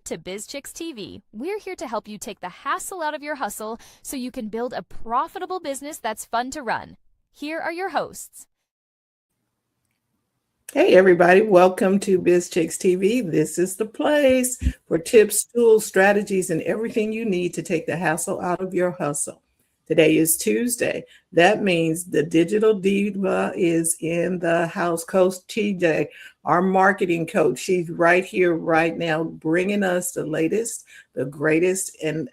to Bizchicks TV. We're here to help you take the hassle out of your hustle so you can build a profitable business that's fun to run. Here are your hosts. Hey everybody, welcome to Bizchicks TV. This is the place for tips, tools, strategies, and everything you need to take the hassle out of your hustle. Today is Tuesday. That means the digital diva is in the house. Coach TJ, our marketing coach, she's right here right now bringing us the latest, the greatest, and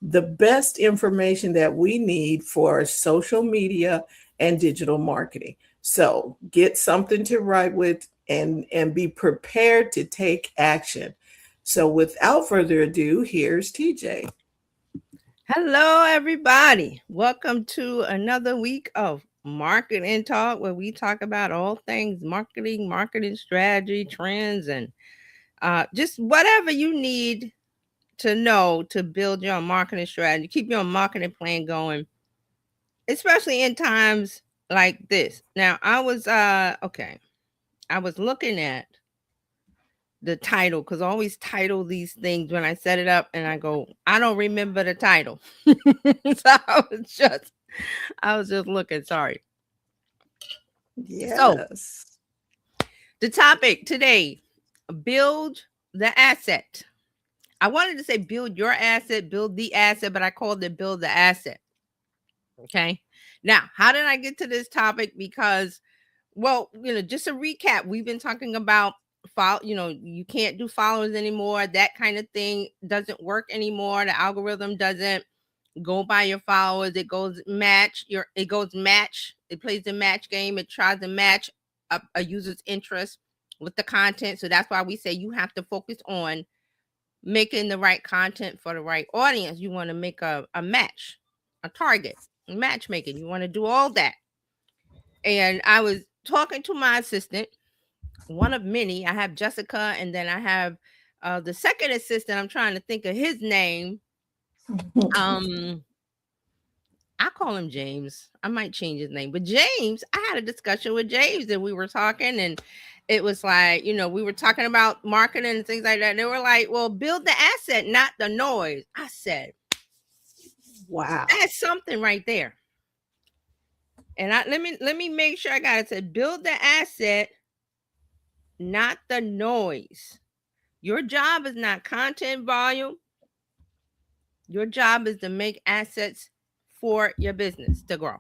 the best information that we need for social media and digital marketing. So get something to write with and be prepared to take action. So without further ado, here's TJ. Hello, everybody. Welcome to another week of Marketing Talk, where we talk about all things marketing, marketing strategy, trends, and just whatever you need to know to build your marketing strategy, keep your marketing plan going, especially in times like this. Now, I was looking at the title, because I always title these things when I set it up and I go, I don't remember the title. So I was just looking, sorry. Yes. So the topic today, build the asset. I wanted to say build your asset, build the asset, but I called it build the asset. Okay. Now, how did I get to this topic? Because, well, just a recap, we've been talking about you can't do followers anymore. That kind of thing doesn't work anymore. The algorithm doesn't go by your followers. It goes match. It plays the match game. It tries to match a user's interest with the content. So that's why we say you have to focus on making the right content for the right audience. You want to make a match, a target, matchmaking. You want to do all that. And I was talking to my assistant, one of many. I have Jessica, and then I have the second assistant. I'm trying to think of his name. I call him James. I might change his name, but James, I had a discussion with James and we were talking, and it was like, we were talking about marketing and things like that. And they were like, well, build the asset, not the noise. I said, wow, that's something right there. And let me make sure I got it. Said, build the asset, not the noise. Your job is not content volume. Your job is to make assets for your business to grow,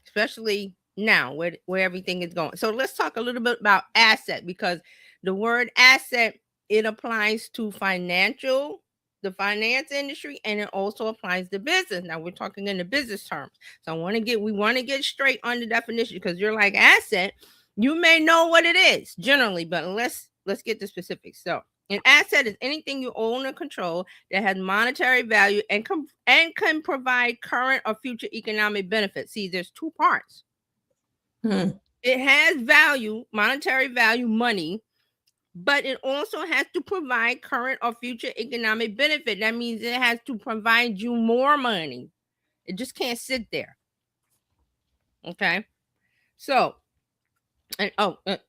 especially now where everything is going. So let's talk a little bit about asset, because the word asset, it applies to the finance industry, and it also applies to business. Now we're talking in the business terms. So we want to get straight on the definition, because you're like, asset, you may know what it is generally, but let's get the specifics. So an asset is anything you own or control that has monetary value and can provide current or future economic benefits. See, there's two parts. It has value, monetary value, money, but it also has to provide current or future economic benefit. That means it has to provide you more money. It just can't sit there. Okay. So,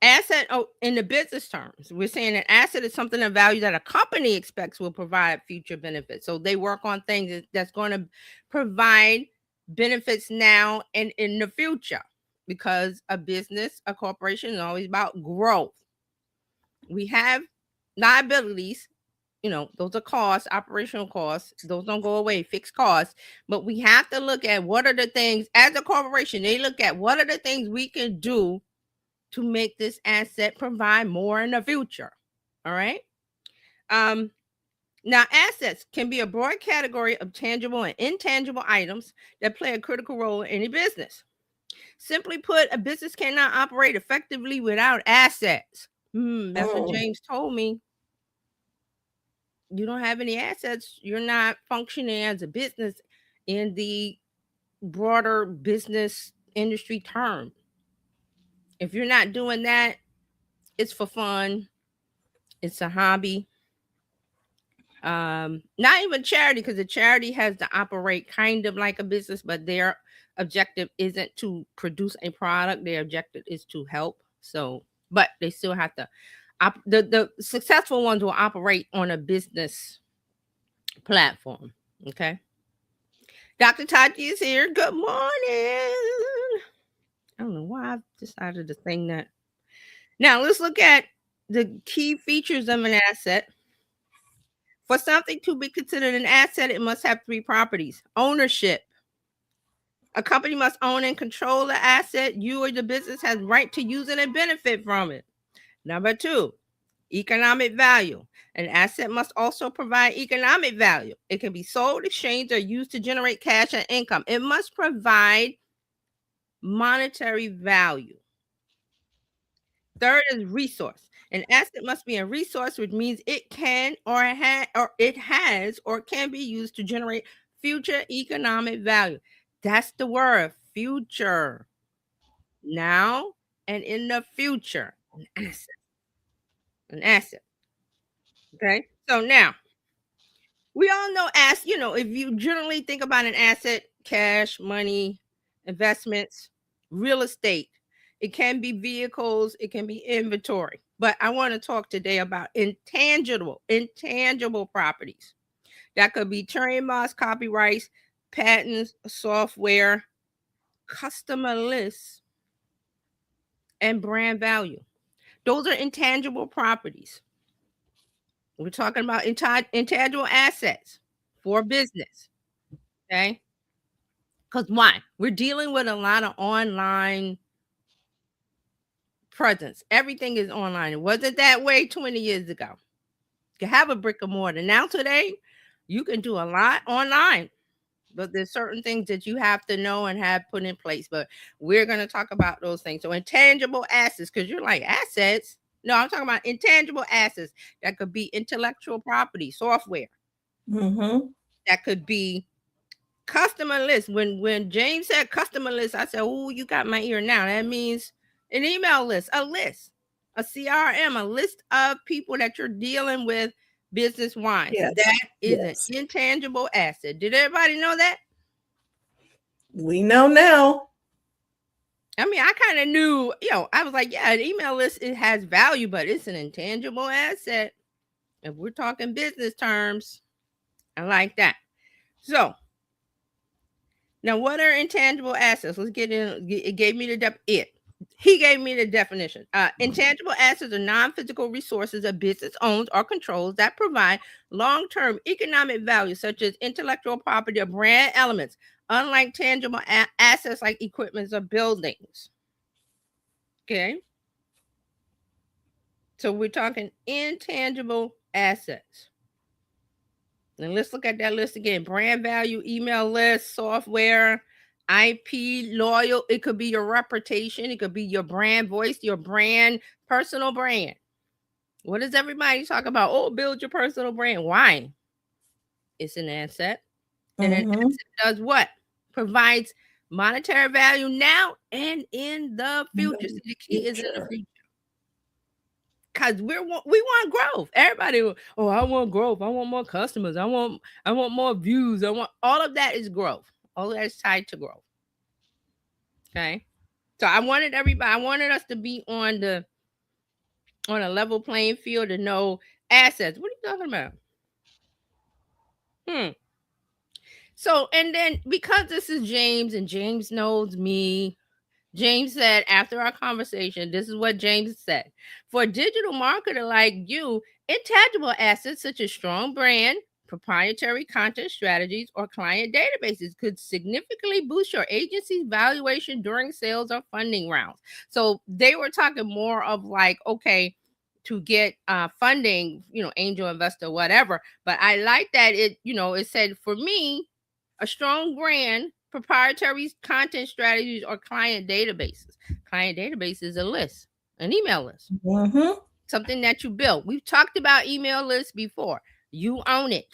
asset, in the business terms, we're saying an asset is something of value that a company expects will provide future benefits. So they work on things that's going to provide benefits now and in the future, because a business, a corporation, is always about growth. We have liabilities, those are costs, operational costs. Those don't go away, fixed costs. But we have to look at what are the things, as a corporation, they look at what are the things we can do to make this asset provide more in the future. All right. Now, assets can be a broad category of tangible and intangible items that play a critical role in any business. Simply put, a business cannot operate effectively without assets. That's what James told me. You don't have any assets, you're not functioning as a business in the broader business industry term. If you're not doing that, it's for fun. It's a hobby. Not even charity, because the charity has to operate kind of like a business, but their objective isn't to produce a product. Their objective is to help. So, but they still have to The successful ones will operate on a business platform. Okay. Dr. Tati is here. Good morning. I don't know why I decided to sing that. Now let's look at the key features of an asset. For something to be considered an asset, it must have 3 properties. Ownership. A company must own and control the asset. You or the business has right to use it and benefit from it. Number 2, economic value. An asset must also provide economic value. It can be sold, exchanged, or used to generate cash and income. It must provide monetary value. Third is resource. An asset must be a resource, which means it can or it has or can be used to generate future economic value. That's the word, future. Now and in the future, an asset. An asset. Okay. So now we all know if you generally think about an asset, cash, money, investments, real estate, it can be vehicles, it can be inventory. But I want to talk today about intangible properties. That could be trademarks, copyrights, patents, software, customer lists, and brand value. Those are intangible properties. We're talking about intangible assets for business. Okay. Because why? We're dealing with a lot of online presence. Everything is online. It wasn't that way 20 years ago. You have a brick and mortar. Now today, you can do a lot online. But there's certain things that you have to know and have put in place. But we're going to talk about those things. So intangible assets, because you're like, assets? No, I'm talking about intangible assets. That could be intellectual property, software. Mm-hmm. That could be customer list. When James said customer list, I said, oh, you got my ear now. That means an email list, a CRM, a list of people that you're dealing with business wise. Yes. That is Yes. an intangible asset. Did everybody know that? We know now. I mean, I kind of knew, I was like, yeah, an email list, it has value, but it's an intangible asset. If we're talking business terms, I like that. So now, what are intangible assets? Let's get in. It gave me he gave me the definition. Intangible assets are non-physical resources a business owns or controls that provide long-term economic value, such as intellectual property or brand elements, unlike tangible assets like equipment or buildings. Okay. So we're talking intangible assets. And let's look at that list again. Brand value, email list, software, IP, loyal. It could be your reputation. It could be your brand voice, your brand, personal brand. What does everybody talk about? Oh, build your personal brand. Why? It's an asset. And an asset does what? Provides monetary value now and in the future. See, the key is in the future. Because we want growth. Everybody, oh, I want growth. I want more customers. I want more views. I want all of that is growth. All of that is tied to growth. Okay. So I wanted us to be on a level playing field to know assets. What are you talking about? So, and then because this is James and James knows me, James said after our conversation, this is what James said. For a digital marketer like you, intangible assets such as strong brand, proprietary content strategies, or client databases could significantly boost your agency's valuation during sales or funding rounds. So they were talking more of like, okay, to get funding, angel investor, whatever. But I like that it said for me, a strong brand, proprietary content strategies, or client databases. Client database is a list, an email list, something that you build. We've talked about email lists before. You own it.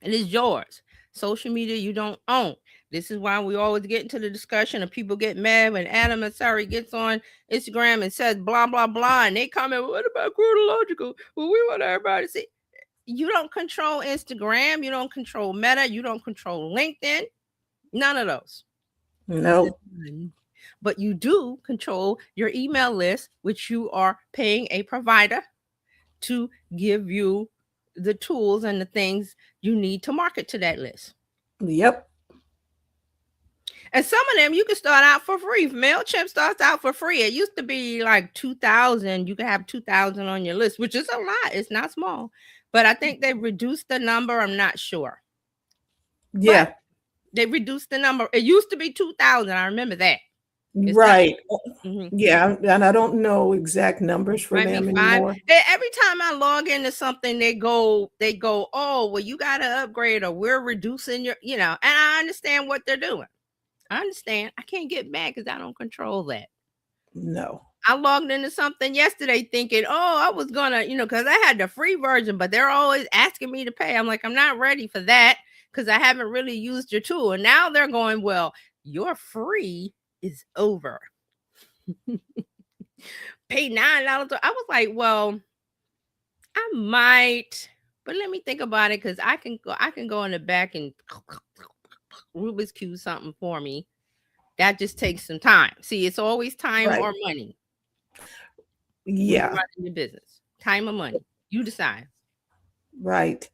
It is yours. Social media, you don't own. This is why we always get into the discussion and people get mad when Adam Ansari gets on Instagram and says blah, blah, blah. And they comment, what about chronological? Well, we want everybody to see. You don't control Instagram. You don't control Meta. You don't control LinkedIn. None of those. No. but you do control your email list, which you are paying a provider to give you the tools and the things you need to market to that list. Yep. And some of them you can start out for free. MailChimp starts out for free. It used to be like 2,000. You can have 2,000 on your list, which is a lot. It's not small. But I think they reduced the number. I'm not sure. Yeah. But they reduced the number. It used to be 2,000. I remember that. It's right. Mm-hmm. Yeah. And I don't know exact numbers for them anymore. Every time I log into something, they go, oh, well, you got to upgrade, or we're reducing your, and I understand what they're doing. I understand. I can't get mad because I don't control that. No. I logged into something yesterday thinking, oh, I was going to, because I had the free version, but they're always asking me to pay. I'm like, I'm not ready for that because I haven't really used your tool. And now they're going, well, your free is over. Pay $9. I was like, well, I might, but let me think about it because I can go in the back and Rubik's Cube something for me. That just takes some time. See, it's always time or money. Yeah. Running your business. Time or money. You decide. Right.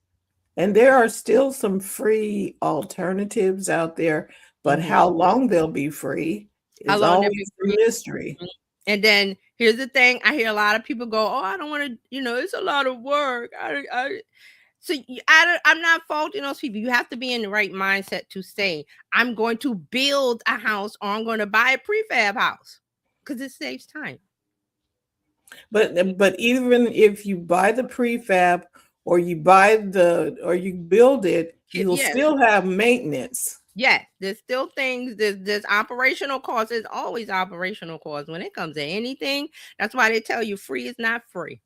And there are still some free alternatives out there, but how long they'll be free is always a mystery. And then here's the thing. I hear a lot of people go, oh, I don't want to, it's a lot of work. I'm not faulting those people. You have to be in the right mindset to say, I'm going to build a house or I'm going to buy a prefab house because it saves time. But even if you buy the prefab or you build it, you'll still have maintenance. Yes, there's still things, there's operational costs. There's always operational costs when it comes to anything. That's why they tell you free is not free.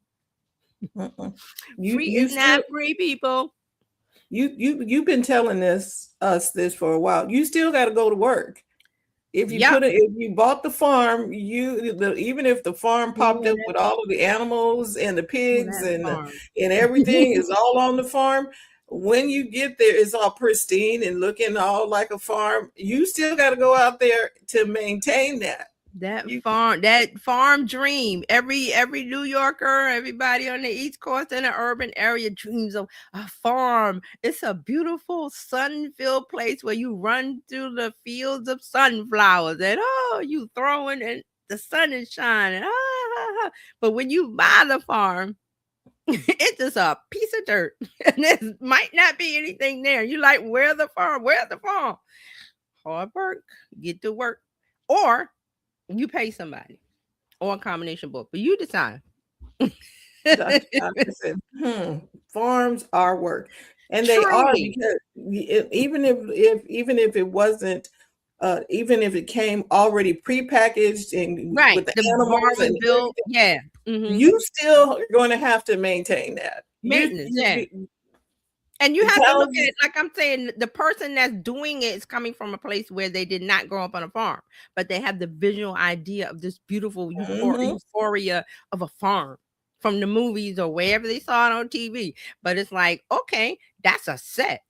Free is not free, people. You've been telling us this for a while. You still got to go to work. If you if you bought the farm, even if the farm popped up with all of the animals and the pigs and everything is all on the farm, when you get there, it's all pristine and looking all like a farm. You still got to go out there to maintain that. That farm dream. Every New Yorker, everybody on the East Coast in the urban area dreams of a farm. It's a beautiful sun-filled place where you run through the fields of sunflowers and you throwing and the sun is shining. But when you buy the farm, it's just a piece of dirt and there might not be anything there. You like, where's the farm? Hard work, get to work, or you pay somebody, or a combination book, but you decide. Farms are work, and they are, because even if it wasn't, even if it came already prepackaged and with the animals and built, you still are going to have to maintain that maintenance. And you have to look at it, like I'm saying, the person that's doing it is coming from a place where they did not grow up on a farm, but they have the visual idea of this beautiful euphoria of a farm from the movies or wherever they saw it on TV. But it's like, okay, that's a set.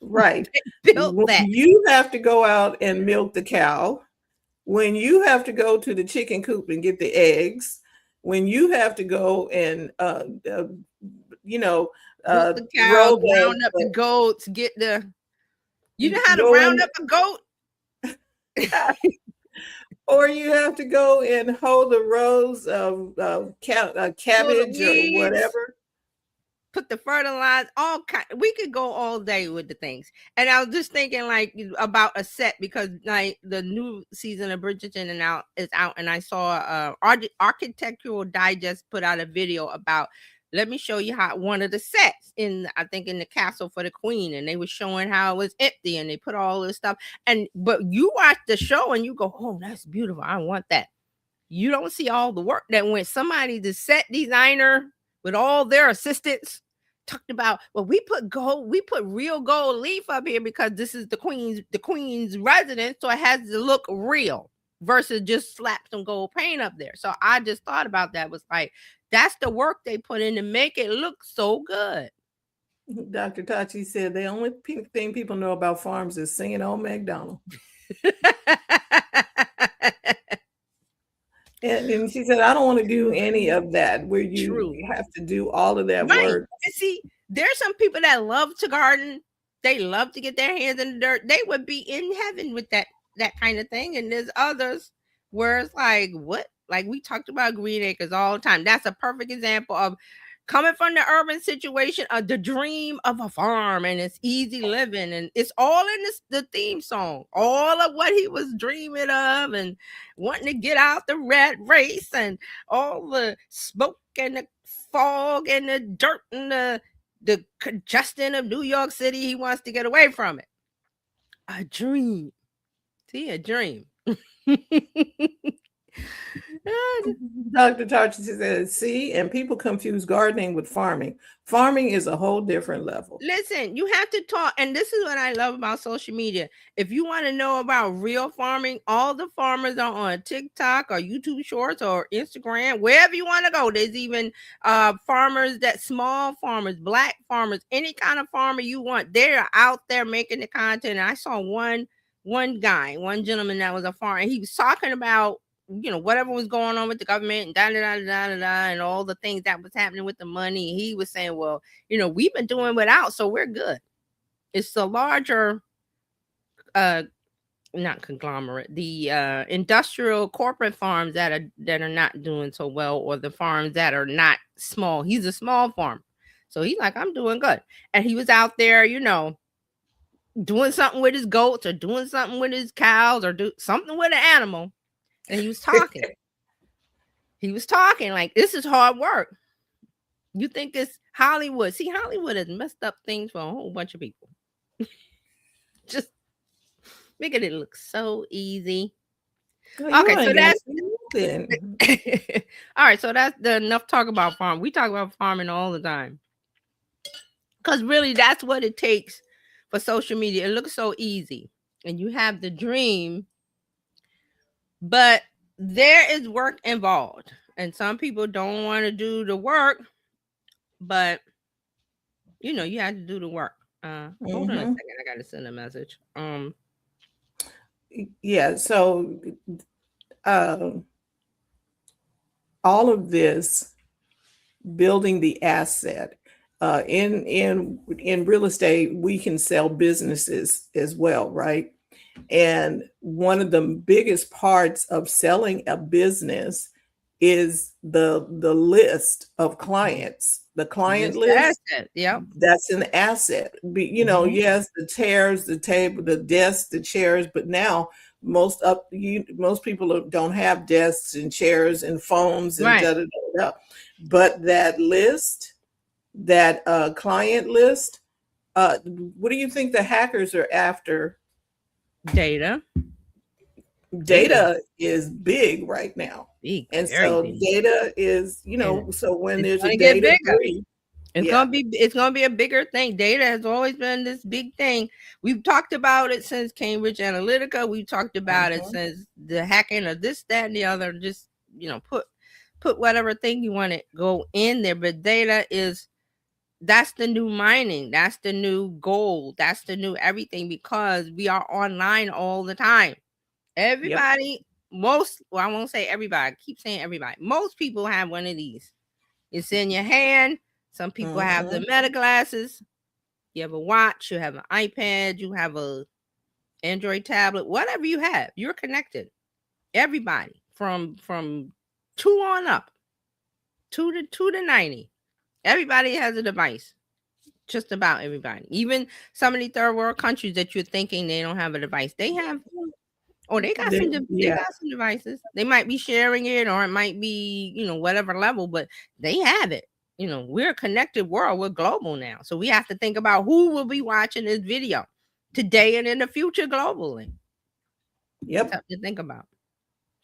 Right. You have to go out and milk the cow. When you have to go to the chicken coop and get the eggs, when you have to go and, the cow, round up the goats, get you know how to round up a goat? Or you have to go and hoe the rows of cabbage or whatever. Put the fertilizer, we could go all day with the things. And I was just thinking like about a set, because like the new season of Bridgerton is out, and I saw Architectural Digest put out a video about, let me show you how one of the sets in the castle for the queen, and they were showing how it was empty and they put all this stuff. But you watch the show and you go, oh, that's beautiful, I want that. You don't see all the work that went. Somebody, the set designer with all their assistants, talked about, well, we put real gold leaf up here because this is the queen's residence, so it has to look real versus just slap some gold paint up there. So I just thought about that, was like, that's the work they put in to make it look so good. Dr. Tachi said the only thing people know about farms is singing Old MacDonald. And she said, I don't want to do any of that where you True. have to do all of that Right. work. And see, there's some people that love to garden. They love to get their hands in the dirt. They would be in heaven with that kind of thing. And there's others where it's like, what? Like we talked about green acres all the time. That's a perfect example of coming from the urban situation of the dream of a farm and it's easy living. And it's all in the theme song, all of what he was dreaming of and wanting to get out the rat race and all the smoke and the fog and the dirt and the congestion of New York City. He wants to get away from it. A dream. See, a dream. Dr. Tarchi says, see, and people confuse gardening with farming. Farming is a whole different level. Listen, you have to talk, and this is what I love about social media. If you want to know about real farming, all the farmers are on TikTok or YouTube Shorts or Instagram, wherever you want to go. There's even farmers that small farmers, black farmers, any kind of farmer you want. They're out there making the content. And I saw one gentleman that was a farmer, and he was talking about whatever was going on with the government and and all the things that was happening with the money. He was saying, well, we've been doing without, so we're good. It's the larger, not conglomerate, the industrial corporate farms that are not doing so well, or the farms that are not small. He's a small farm. So he's like, I'm doing good. And he was out there, doing something with his goats or doing something with his cows or do something with an animal. And he was talking. He was talking like, this is hard work. You think it's Hollywood. See, Hollywood has messed up things for a whole bunch of people. Just making it look so easy. Well, okay, so that's all right. So that's enough talk about farm. We talk about farming all the time. Because really, that's what it takes for social media. It looks so easy. And you have the dream, but there is work involved. And some people don't want to do the work, but you have to do the work. Hold on a second. I got to send a message. Yeah. So all of this building the asset in real estate, we can sell businesses as well, right? And one of the biggest parts of selling a business is the list of clients, the client list. Yep. That's an asset. Yes, the chairs, the table, the desks, the chairs, but now most people don't have desks and chairs and phones and right. But that list, that client list, what do you think the hackers are after? Data is big right now. Big, and so big. Data is, so when there's a data breach, it's gonna be a bigger thing. Data has always been this big thing. We've talked about it since Cambridge Analytica. We've talked about it since the hacking of this, that, and the other. Just put whatever thing you want to go in there. But data that's the new mining. That's the new gold. That's the new everything, because we are online all the time. Everybody, I won't say everybody. I keep saying everybody. Most people have one of these. It's in your hand. Some people have the meta glasses. You have a watch. You have an iPad. You have a Android tablet. Whatever you have, you're connected. Everybody from 2 on up, 2 to 90. Everybody has a device. Just about everybody. Even some of the third world countries that you're thinking they don't have a device, they have. Oh, they got some devices. They might be sharing it, or it might be, whatever level, but they have it. We're a connected world. We're global now. So we have to think about who will be watching this video today and in the future globally. Yep. Something to think about.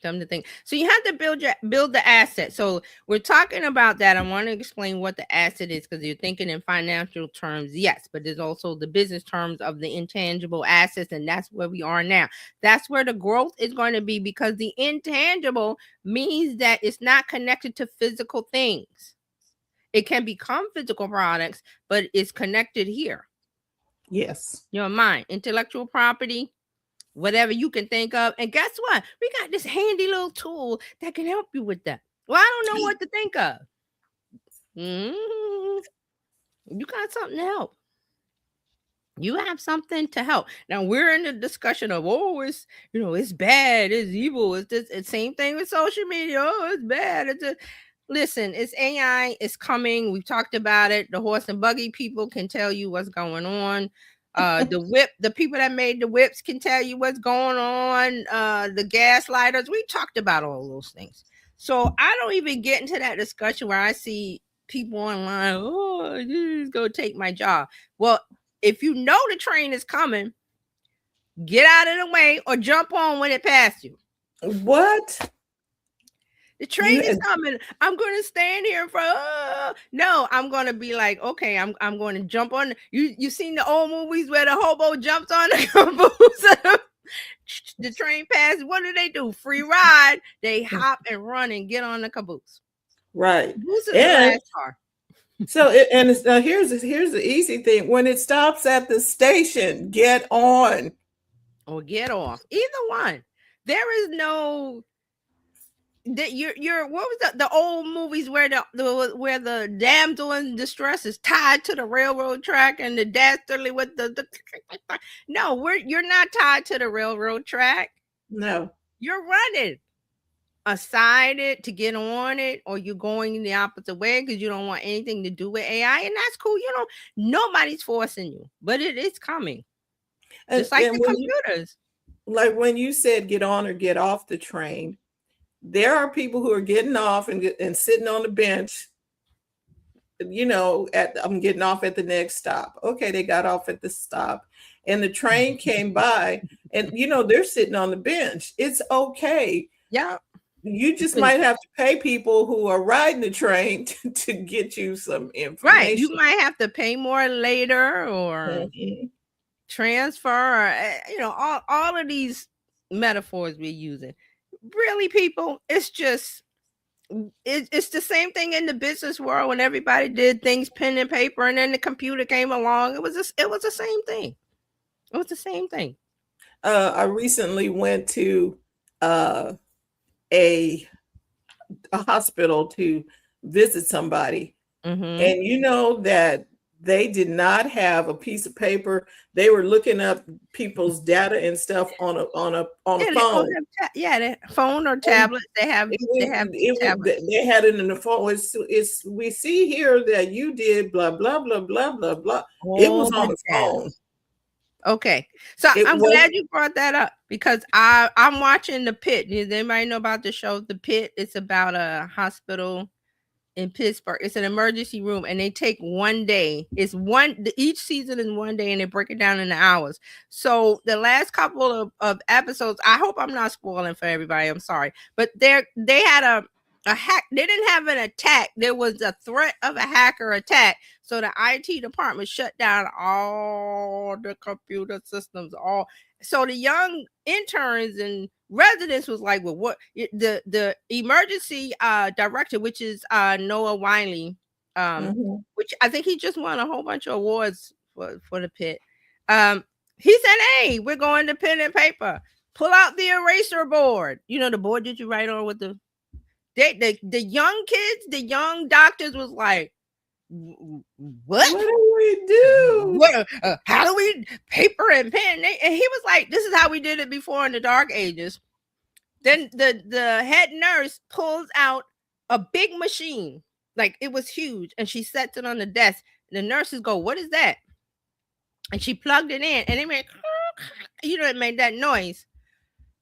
Something to think. So you have to build the asset. So we're talking about that. I want to explain what the asset is, because you're thinking in financial terms, yes, but there's also the business terms of the intangible assets, and that's where we are now. That's where the growth is going to be, because the intangible means that it's not connected to physical things. It can become physical products, but it's connected here. Yes. Your mind, intellectual property, whatever you can think of. And guess what? We got this handy little tool that can help you with that. Well, I don't know what to think of. You got something to help. You have something to help. Now we're in the discussion of, oh, it's, it's bad, it's evil, it's this. It's same thing with social media. Oh, it's bad. Listen, it's AI, it's coming. We've talked about it. The horse and buggy people can tell you what's going on. The people that made the whips can tell you what's going on. The gaslighters, we talked about all those things. So I don't even get into that discussion where I see people online, oh, this is gonna take my job. Well, if you know the train is coming, get out of the way or jump on when it passes you. What? The train is coming. I'm going to stand here for. No, I'm going to be like, okay, I'm going to jump on. You seen the old movies where the hobo jumps on the caboose? The train passes. What do? Free ride. They hop and run and get on the caboose. Right. Who's the last car? So, here's the easy thing. When it stops at the station, get on or get off. Either one. There is no that you're what was the old movies where the damsel in distress is tied to the railroad track and the dastardly with the no, you're not tied to the railroad track. No, you're running aside it to get on it, or you're going in the opposite way because you don't want anything to do with AI, and that's cool. Nobody's forcing you, but it is coming. Just like the computers. Like when you said get on or get off the train, there are people who are getting off and sitting on the bench. I'm getting off at the next stop. Okay, they got off at the stop, and the train came by, and they're sitting on the bench. It's okay. Yeah. You just might have to pay people who are riding the train to get you some information. Right. You might have to pay more later or transfer, or, all of these metaphors we're using. Really, people, it's the same thing in the business world when everybody did things pen and paper and then the computer came along. It was the same thing. It was the same thing. I recently went to a hospital to visit somebody, and that they did not have a piece of paper. They were looking up people's data and stuff on a phone. The phone or tablet. They had it in the phone. We see here that you did blah blah blah blah blah blah. It was on the phone. Okay, so I'm glad you brought that up because I'm watching The Pit. Does anybody know about the show The Pit? It's about a hospital in Pittsburgh. It's an emergency room, and they take one day. Each season is one day, and they break it down into hours. So the last couple of episodes, I hope I'm not spoiling for everybody. I'm sorry, but they had a hack. They didn't have an attack. There was a threat of a hacker attack. So the IT department shut down all the computer systems. So the young interns and residents was like, well, what the emergency director, which is Noah Wiley, which I think he just won a whole bunch of awards for The Pit. He said, hey, we're going to pen and paper. Pull out the eraser board. The board that you write on with the young kids, the young doctors was like, what do we do? How do we paper and pen? And he was like, this is how we did it before in the dark ages. Then the head nurse pulls out a big machine, like it was huge, and she sets it on the desk. The nurses go, what is that? And she plugged it in, and it made it made that noise.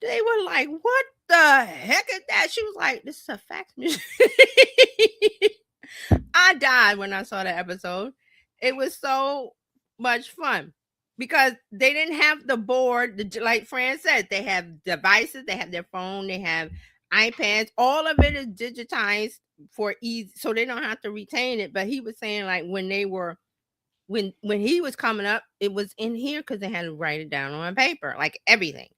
They were like, what the heck is that? She was like, this is a fax machine. I died when I saw that episode. It was so much fun because they didn't have the board. Like Fran said, they have devices, they have their phone, they have iPads. All of it is digitized for ease, so they don't have to retain it. But he was saying, like, when he was coming up, it was in here because they had to write it down on paper. Like everything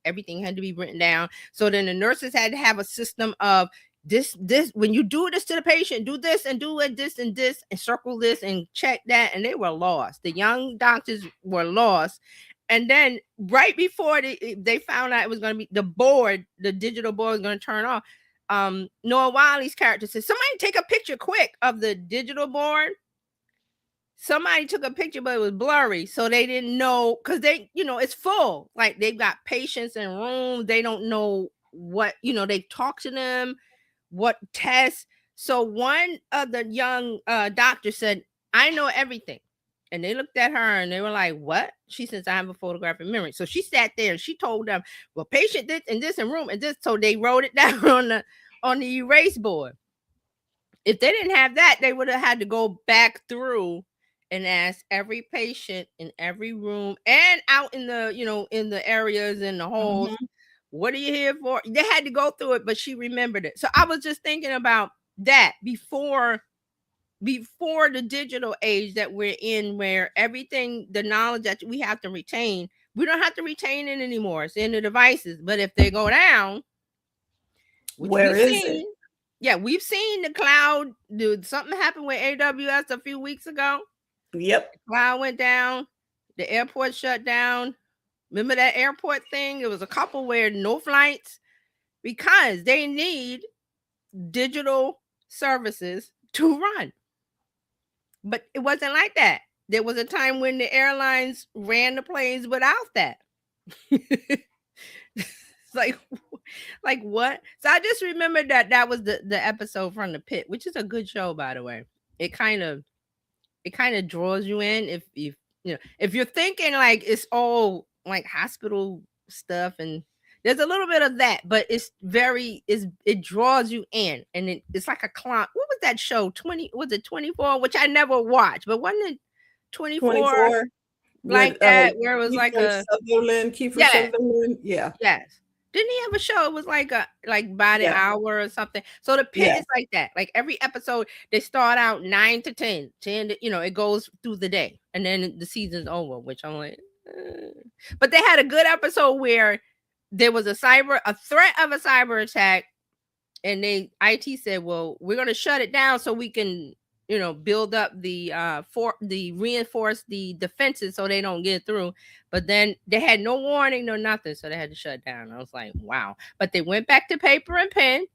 had to be written down. So then the nurses had to have a system of this when you do this to the patient, do this and do it this and circle this and check that. And they were lost. The young doctors were lost. And then right before they found out it was going to be the digital board was going to turn off. Noah Wiley's character says, somebody take a picture quick of the digital board. Somebody took a picture, but it was blurry. So they didn't know, because it's full. Like, they've got patients in rooms. They don't know what, they talk to them, what tests. So one of the young doctors said, I know everything. And they looked at her and they were like, what? She says, I have a photographic memory. So she sat there and she told them, well, patient this and this and room and this. So they wrote it down on the erase board. If they didn't have that, they would have had to go back through and ask every patient in every room and out in the, in the areas in the halls, what are you here for? They had to go through it, but she remembered it. So I was just thinking about that before the digital age that we're in, where everything, the knowledge that we have to retain, we don't have to retain it anymore. It's in the devices. But if they go down, where is it? Yeah, we've seen the cloud. Dude, something happened with AWS a few weeks ago. Yep. The cloud went down. The airport shut down. Remember that airport thing? It was a couple where no flights, because they need digital services to run. But it wasn't like that. There was a time when the airlines ran the planes without that. like what? So I just remembered that was the episode from The Pit, which is a good show, by the way. It kind of draws you in if you're thinking like it's all like hospital stuff, and there's a little bit of that, but it draws you in, and it's like a clown. What was that show? 24, which I never watched, but wasn't it 24 like that, where it was like Kiefer Sutherland? Yeah. Yes. Didn't he have a show? It was like by the hour or something. So The Pit is like that. Like every episode, they start out 9 to 10. 10 to, it goes through the day, and then the season's over, which I'm like, But they had a good episode where there was a threat of a cyber attack, and IT said, well, we're going to shut it down so we can, build up reinforce the defenses so they don't get through. But then they had no warning, no nothing, so they had to shut down. I was like, wow. But they went back to paper and pen.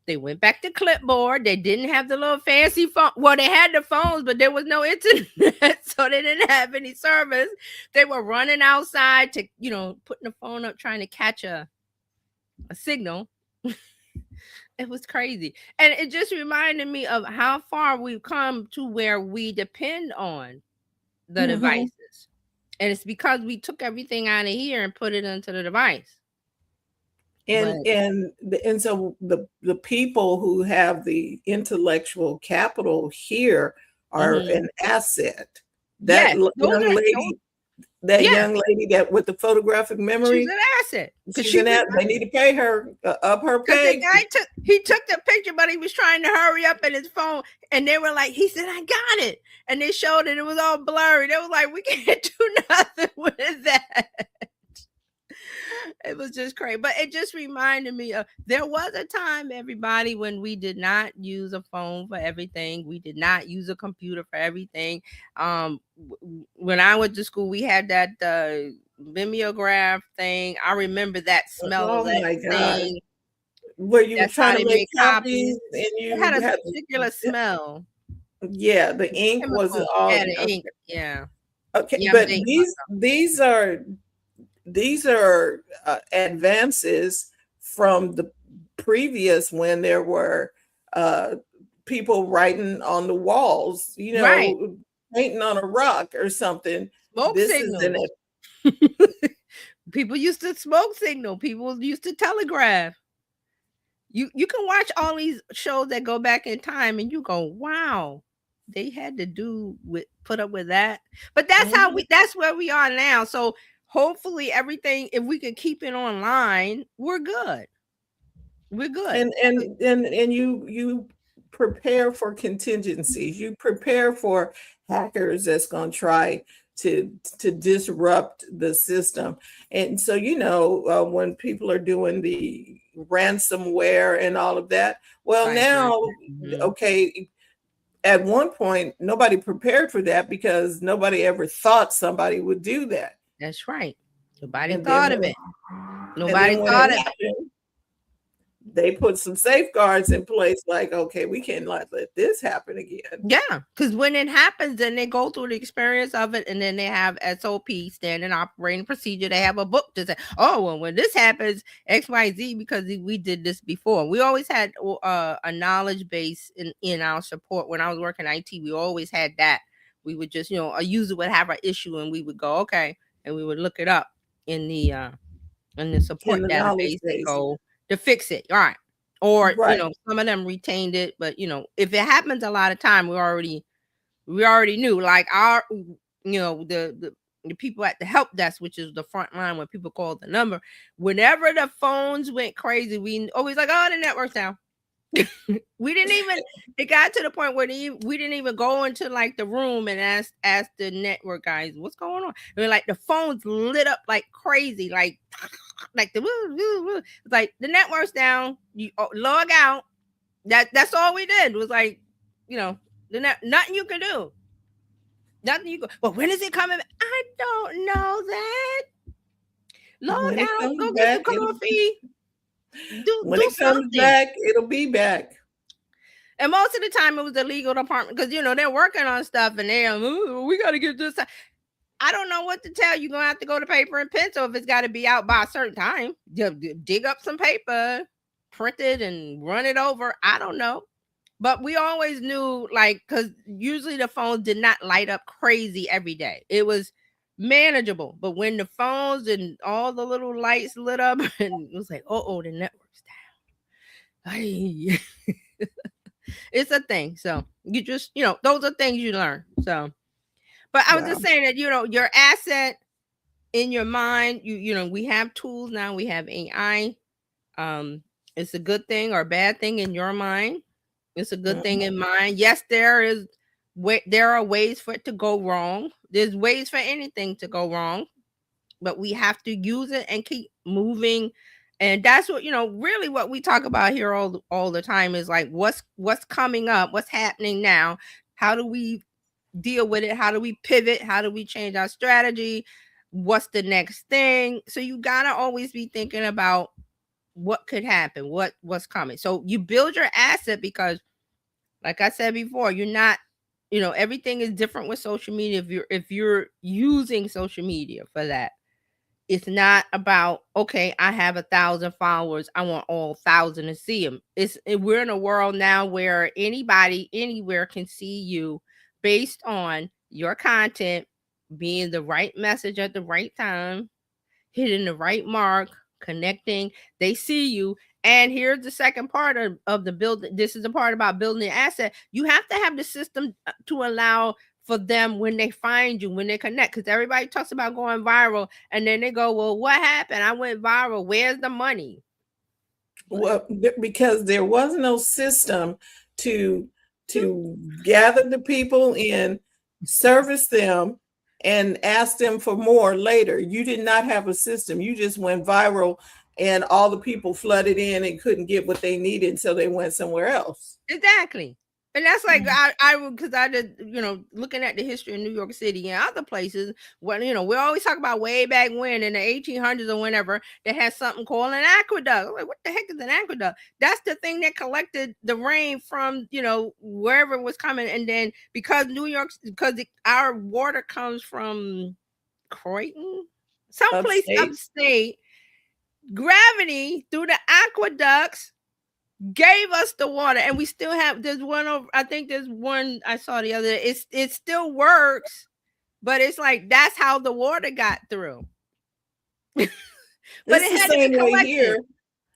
They went back to clipboard. They didn't have the little fancy phone. Well, they had the phones, but there was no internet, so they didn't have any service. They were running outside to, putting the phone up, trying to catch a signal. It was crazy. And it just reminded me of how far we've come to where we depend on the devices. And it's because we took everything out of here and put it into the device. And so the people who have the intellectual capital here are an asset. That young lady, young lady that with the photographic memory, she's an asset. They need to pay her up her pay. The guy took the picture, but he was trying to hurry up in his phone, and they were like, he said, I got it, and they showed it was all blurry. They was like, we can't do nothing with that. It was just crazy. But it just reminded me of, there was a time, everybody, when we did not use a phone for everything. We did not use a computer for everything. When I went to school, we had that mimeograph thing. I remember that smell of that thing. Where you were trying to make copies, and you had a particular smell. Yeah, the ink wasn't all. Yeah, the ink. Yeah. Okay, yeah, but these are advances from the previous, when there were people writing on the walls, painting on a rock or something. Smoke signal. People used to smoke signal. People used to telegraph. You can watch all these shows that go back in time, and you go, wow, they had to put up with that. But that's that's where we are now. So hopefully everything, if we could keep it online, we're good. We're good. And you prepare for contingencies. You prepare for hackers that's going to try to disrupt the system. And so, when people are doing the ransomware and all of that, okay, at one point, nobody prepared for that because nobody ever thought somebody would do that. That's right. Nobody And then thought of it. and Nobody then when thought it of it. happened, they put some safeguards in place, like, okay, we can't let this happen again. Yeah, because when it happens, then they go through the experience of it, and then they have SOP, standard operating procedure. They have a book to say, oh, well, when this happens, XYZ, because we did this before. We always had a knowledge base in our support. When I was working IT, we always had that. We would just, a user would have an issue, and we would go, okay, and we would look it up in the support In the knowledge database and base. go to fix it. All right. Or, Right. some of them retained it, but if it happens a lot of time, we already knew, like our, the people at the help desk, which is the front line when people call the number, whenever the phones went crazy, we always like, oh, the network's down. We didn't even, it got to the point where we didn't even go into like the room and ask the network guys, what's going on? And like the phones lit up like crazy, like like the network's down, you log out. That's all we did was like, nothing you can do. Nothing you go, well, when is it coming? I don't know that. Log out, go get some coffee. When it comes back, it'll be back. And most of the time it was the legal department, because they're working on stuff and they're, we got to get this. I don't know what to tell you. You're gonna have to go to paper and pencil if it's got to be out by a certain time. Dig up some paper, print it, and run it over. I don't know. But we always knew, like, because usually the phones did not light up crazy every day. It was manageable. But when the phones and all the little lights lit up, and it was like, oh, the network's down. Hey. It's a thing. So you just, those are things you learn. So, but I was just saying that, your asset in your mind, we have tools now. We have AI. It's a good thing or a bad thing in your mind. It's a good thing in mine. Yes, there are ways for it to go wrong. There's ways for anything to go wrong, but we have to use it and keep moving. And that's what, really what we talk about here all the time is like, what's coming up, what's happening now? How do we deal with it? How do we pivot? How do we change our strategy? What's the next thing? So you got to always be thinking about what could happen, what's coming. So you build your asset because, like I said before, you're not, everything is different with social media. If you're using social media for that, it's not about, okay, I have 1,000 followers, I want all 1,000 to see them. We're in a world now where anybody anywhere can see you based on your content being the right message at the right time, hitting the right mark, connecting. They see you. And here's the second part of the build. This is the part about building the asset. You have to have the system to allow for them when they find you, when they connect, because everybody talks about going viral and then they go, well, what happened? I went viral. Where's the money? Well, because there was no system to gather the people in, service them, and ask them for more later. You did not have a system. You just went viral and all the people flooded in and couldn't get what they needed, so they went somewhere else. Exactly. And that's like, because I did, looking at the history of New York City and other places, when, we always talk about way back when in the 1800s or whenever, they had something called an aqueduct. I'm like, what the heck is an aqueduct? That's the thing that collected the rain from, wherever it was coming. And then because our water comes from Croydon, someplace upstate, gravity through the aqueducts gave us the water, and we still have. There's one over. I think there's one I saw the other day. It still works, but it's like that's how the water got through. But it's the same way here.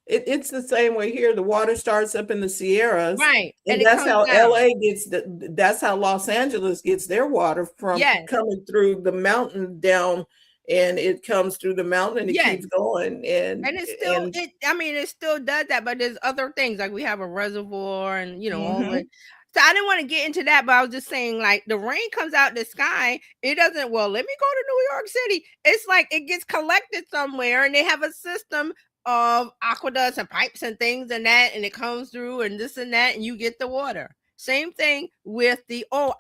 It's the same way here. The water starts up in the Sierras, right? And that's how LA gets. That's how Los Angeles gets their water from, coming through the mountain down. And it comes through the mountain and it keeps going. And it still, it still does that, but there's other things like we have a reservoir and, all the. So I didn't want to get into that, but I was just saying, like, the rain comes out the sky. It doesn't, well, let me go to New York City. It's like it gets collected somewhere and they have a system of aqueducts and pipes and things and that, and it comes through and this and that, and you get the water. Same thing with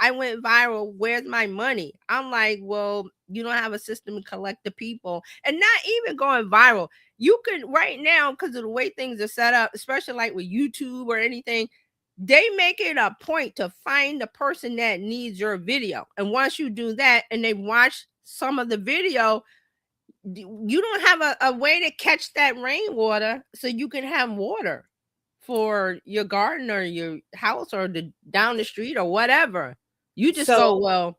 I went viral. Where's my money? I'm like, well, you don't have a system to collect the people, and not even going viral. You can right now, because of the way things are set up, especially like with YouTube or anything, they make it a point to find the person that needs your video. And once you do that and they watch some of the video, you don't have a way to catch that rainwater so you can have water for your garden or your house or down the street or whatever. You just go, So, well,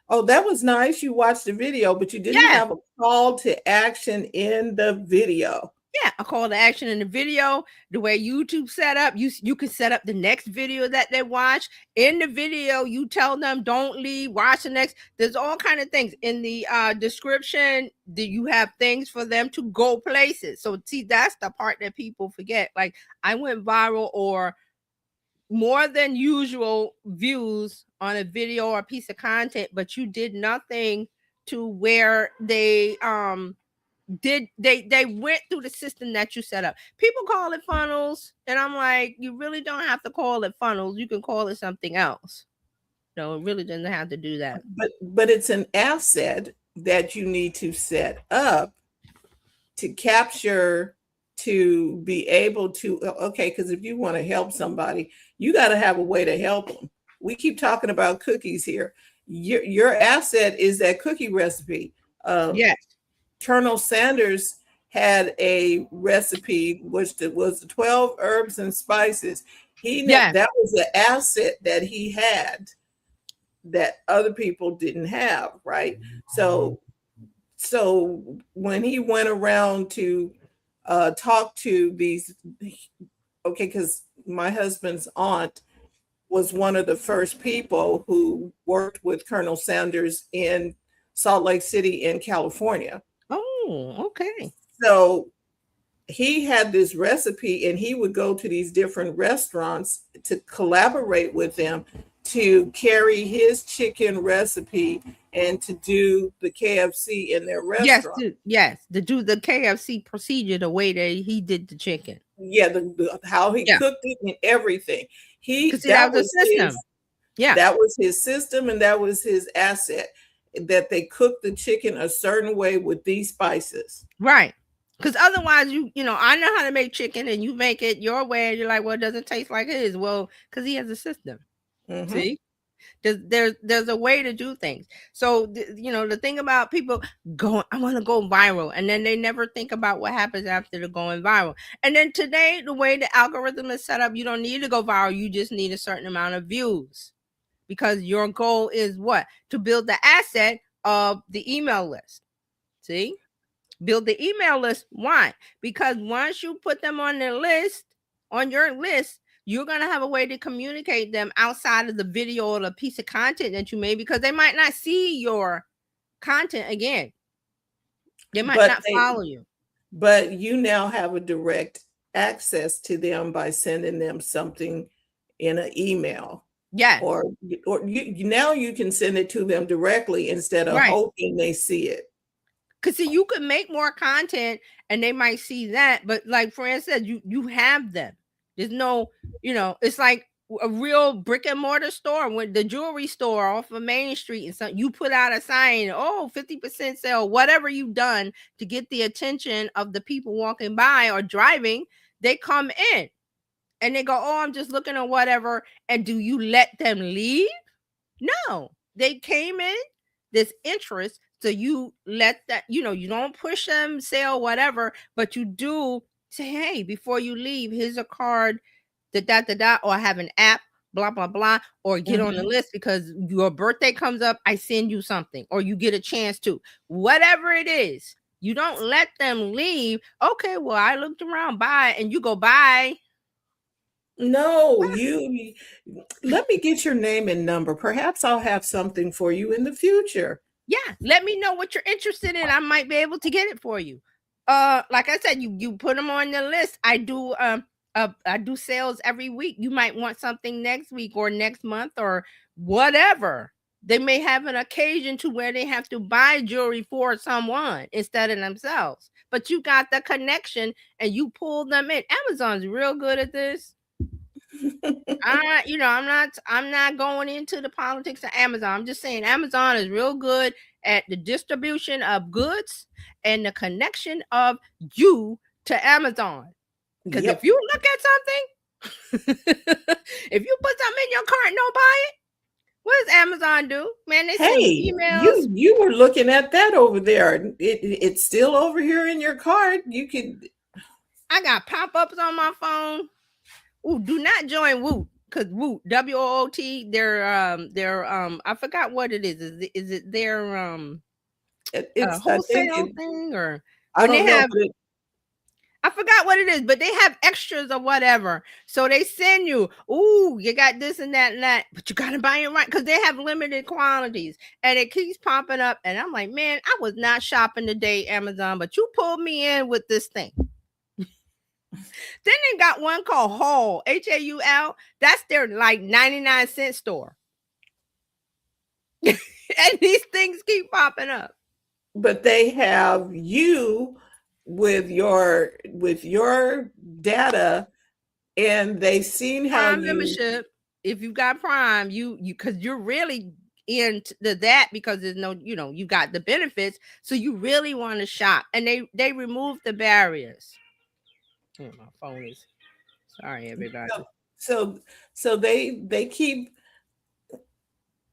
oh, that was nice. You watched the video, but you didn't yeah, have a call to action in the video. yeah, a call to action in the video. The way YouTube set up, you can set up the next video that they watch. In the video, you tell them don't leave, watch the next. There's all kind of things in the description. That you have things for them to go places. So see, that's the part that people forget. Like, I went viral or more than usual views on a video or a piece of content, but you did nothing to where they went through the system that you set up. People call it funnels, and I'm like, you really don't have to call it funnels. You can call it something else. No, it really doesn't have to do that. But it's an asset that you need to set up to capture, to be able to, okay, because if you want to help somebody, you got to have a way to help them. We keep talking about cookies here. Your asset is that cookie recipe. Yes. Colonel Sanders had a recipe which was 12 herbs and spices. That was an asset that he had that other people didn't have, right? So when he went around to talk to these, okay, because my husband's aunt was one of the first people who worked with Colonel Sanders in Salt Lake City in California. Oh, okay. So he had this recipe, and he would go to these different restaurants to collaborate with them to carry his chicken recipe and to do the KFC in their restaurant. Yes, to do the KFC procedure the way that he did the chicken. Yeah, how he cooked it and everything. That was the system. That was his system, and that was his asset, that they cooked the chicken a certain way with these spices. Right. Because otherwise, you know, I know how to make chicken, and you make it your way, and you're like, well, it doesn't taste like his. Well, because he has a system. Mm-hmm. See? There's a way to do things. So, you know, the thing about people going, I want to go viral, and then they never think about what happens after they're going viral. And then today, the way the algorithm is set up, you don't need to go viral. You just need a certain amount of views, because your goal is what? To build the asset of the email list. See? Build the email list. Why? Because once you put them on their list, on your list, you're going to have a way to communicate them outside of the video or the piece of content that you made, because they might not see your content again. They might not follow you. But you now have a direct access to them by sending them something in an email. Yeah. Or now you can send it to them directly instead of hoping they see it. Because see, you could make more content and they might see that. But like Fran said, you have them. There's no, you know, it's like a real brick and mortar store, when the jewelry store off of Main Street, and so you put out a sign, 50% sale, whatever you've done to get the attention of the people walking by or driving. They come in and they go, I'm just looking at whatever. And do you let them leave? No, they came in, this interest. So you let that, you know, you don't push them, sale, whatever, but you do say, hey, before you leave, here's a card, or have an app, blah, blah, blah, or get on the list because your birthday comes up, I send you something, or you get a chance to, whatever it is. You don't let them leave. Okay, well, I looked around, bye, and you go, bye. No, let me get your name and number. Perhaps I'll have something for you in the future. Yeah, let me know what you're interested in. I might be able to get it for you. Like I said, you put them on the list. I do sales every week. You might want something next week or next month or whatever. They may have an occasion to where they have to buy jewelry for someone instead of themselves. But you got the connection and you pull them in. Amazon's real good at this. I'm not going into the politics of Amazon. I'm just saying Amazon is real good at the distribution of goods and the connection of you to Amazon. Because if Yep. you look at something, if you put something in your cart and don't buy it, what does Amazon do? Man, they send you Hey, emails. you were looking at that over there. It's still over here in your cart. You could. I got pop-ups on my phone. Ooh, do not join Woot, because Woot, WOOT, their I forgot what it is. Is it their It's. I think wholesale thing, or I when they don't know, have, but I forgot what it is, but they have extras or whatever. So they send you, ooh, you got this and that, but you gotta buy it right because they have limited quantities, and it keeps popping up. And I'm like, man, I was not shopping today, Amazon, but you pulled me in with this thing. Then they got one called Haul, HAUL. That's their like 99-cent store. And these things keep popping up. but they have you with your data, and they've seen how Prime you. membership. If you got Prime, you because you're really into that because there's no, you got the benefits, so you really want to shop, and they remove the barriers. Oh, my phone is sorry, everybody. So they keep,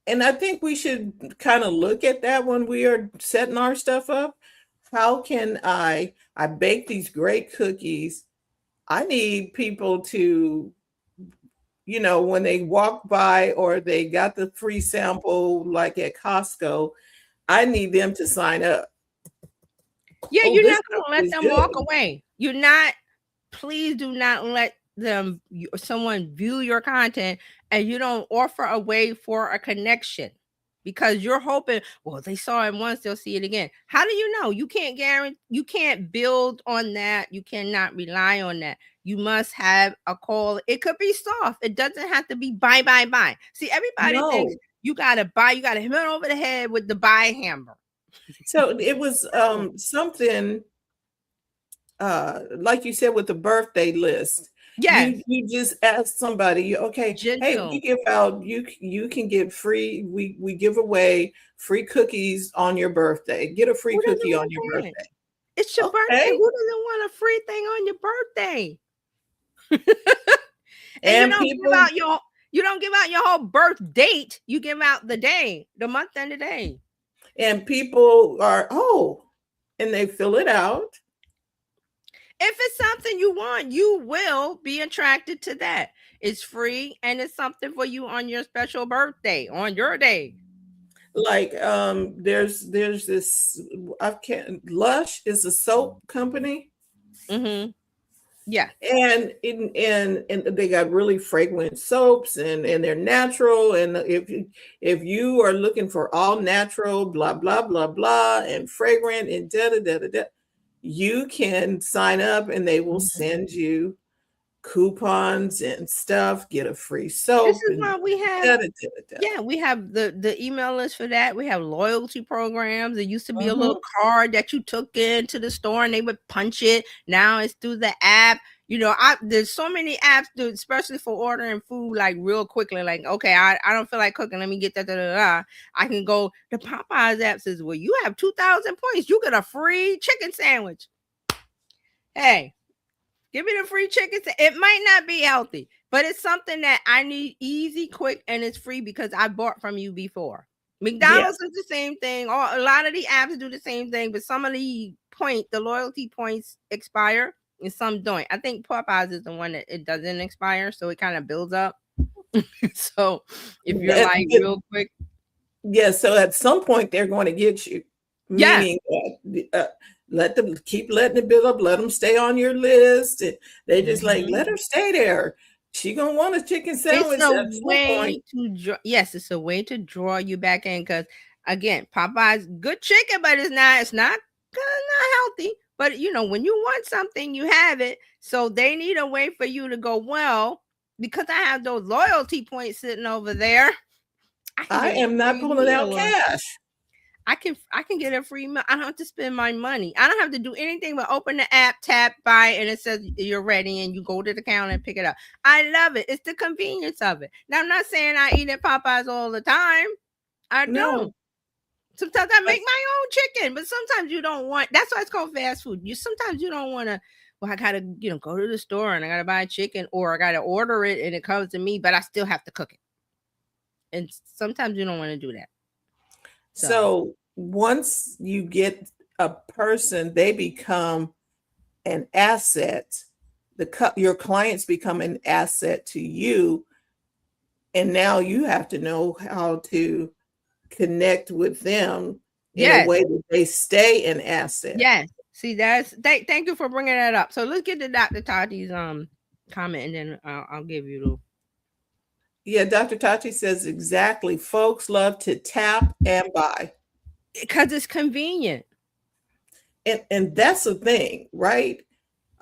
and I think we should kind of look at that when we are setting our stuff up. How can I bake these great cookies? I need people to, when they walk by or they got the free sample like at Costco, I need them to sign up. Yeah, Oh, you're this not going stuff to let is them walk good. away. You're not. Please do not let them someone view your content and you don't offer a way for a connection, because you're hoping, well, they saw it once, they'll see it again. How do you know? You can't guarantee, you can't build on that. You cannot rely on that. You must have a call. It could be soft. It doesn't have to be buy, buy, buy. See, everybody thinks No. you gotta buy, you gotta hit it over the head with the buy hammer. So it was something like you said with the birthday list. Yes, You just ask somebody, okay, hey, we gentle. give out, you can get free, we give away free cookies on your birthday. Get a free Who doesn't cookie on want your that? birthday. It's your birthday. Okay. Who doesn't want a free thing on your birthday? And And people you don't give out your whole birth date. You give out the day, the month, and the day. are, and they fill it out. If it's something you want, you will be attracted to that. It's free and it's something for you on your special birthday, on your day. Like there's this, I can't, Lush is a soap company. Mm-hmm. Yeah. And they got really fragrant soaps, and they're natural, and if you are looking for all natural blah blah blah blah and fragrant and da da da da da, you can sign up and they will send you coupons and stuff, get a free This soap is and why we have, da da da da da. yeah, we have the email list for that. We have loyalty programs. There used to be a Mhm. little card that you took into the store and they would punch it. Now it's through the app. There's so many apps, dude, especially for ordering food like real quickly. Like, okay, I don't feel like cooking. Let me get that. Da, da, da. I can go. The Popeyes app says, well, you have 2,000 points. You get a free chicken sandwich. Hey, give me the free chicken. It might not be healthy, but it's something that I need easy, quick, and it's free because I bought from you before. Yes. McDonald's is the same thing. Or a lot of the apps do the same thing, but some of the loyalty points expire and some don't. I think Popeyes is the one that it doesn't expire, so it kind of builds up. So if you're like real quick, So at some point they're going to get you, yeah, meaning let them keep letting it build up, let them stay on your list. And they just like, let her stay there. She gonna want a chicken sandwich it's a at some way point. to it's a way to draw you back in, because again, Popeye's good chicken, but it's not healthy. But when you want something, you have it. So they need a way for you to go, well, because I have those loyalty points sitting over there, I can I get a am not free pulling out meal. cash. I can get a free meal. I don't have to spend my money. I don't have to do anything but open the app, tap, buy, and it says you're ready, and you go to the counter and pick it up. I love it. It's the convenience of it. Now I'm not saying I eat at Popeyes all the time. I No, don't. Sometimes I but make my own chicken, but sometimes you don't want. That's why it's called fast food. Sometimes you don't want to. Well, I gotta go to the store and I gotta buy chicken, or I gotta order it and it comes to me, but I still have to cook it. And sometimes you don't want to do that. so once you get a person, they become an asset. Your clients become an asset to you, and now you have to know how to connect with them in a yes, way that they stay an asset. yes. See, thank you for bringing that up. So let's get to Dr. Tati's comment, and then I'll give you the. Yeah, Dr. Tati says exactly. Folks love to tap and buy. Because it's convenient. And that's the thing, right?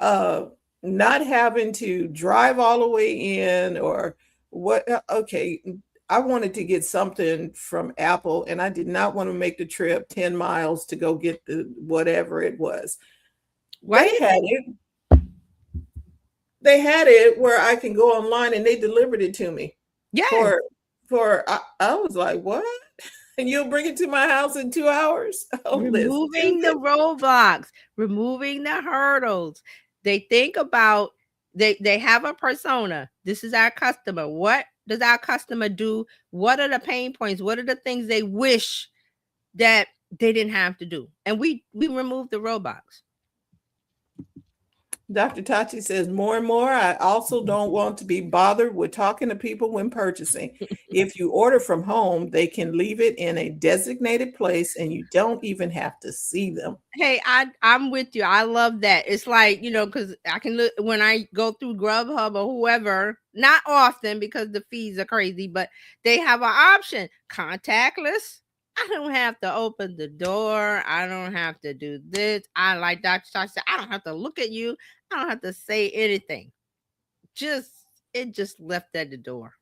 Not having to drive all the way in or what. Okay, I wanted to get something from Apple and I did not want to make the trip 10 miles to go get the whatever it was. Why? They had it where I can go online and they delivered it to me. Yeah. I was like, what? And you'll bring it to my house in 2 hours? Oh, Removing the roadblocks, removing the hurdles. They think about they have a persona. This is our customer. What does our customer do? What are the pain points? What are the things they wish that they didn't have to do? And we remove the roadblocks. Dr. Tachi says, more and more, I also don't want to be bothered with talking to people when purchasing. If you order from home, they can leave it in a designated place and you don't even have to see them. Hey, I'm with you. I love that. It's like, because I can look when I go through Grubhub or whoever, not often because the fees are crazy, but they have an option, contactless. I don't have to open the door. I don't have to do this. I like Dr. Stark said, I don't have to look at you. I don't have to say anything. It just left at the door.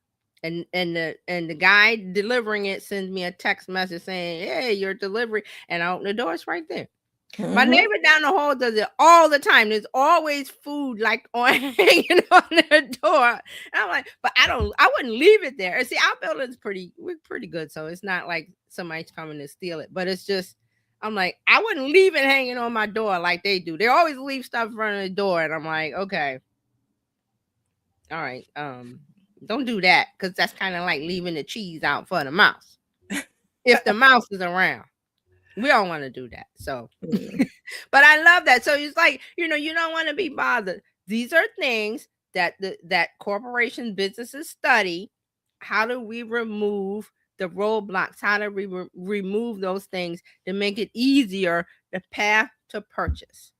And the guy delivering it sends me a text message saying, hey, your delivery. And I open the door, it's right there. Mm-hmm. My neighbor down the hall does it all the time. There's always food like hanging on their door. And I'm like, but I wouldn't leave it there. And see, our building's we're pretty good. So it's not like somebody's coming to steal it, but it's just, I'm like, I wouldn't leave it hanging on my door like they do. They always leave stuff in front of the door. And I'm like, okay. All right. Don't do that. Cause that's kind of like leaving the cheese out for the mouse. If the mouse is around. We don't want to do that. So, but I love that. So it's like, you don't want to be bothered. These are things that that corporation businesses study. How do we remove the roadblocks? How do we remove those things to make it easier? The path to purchase.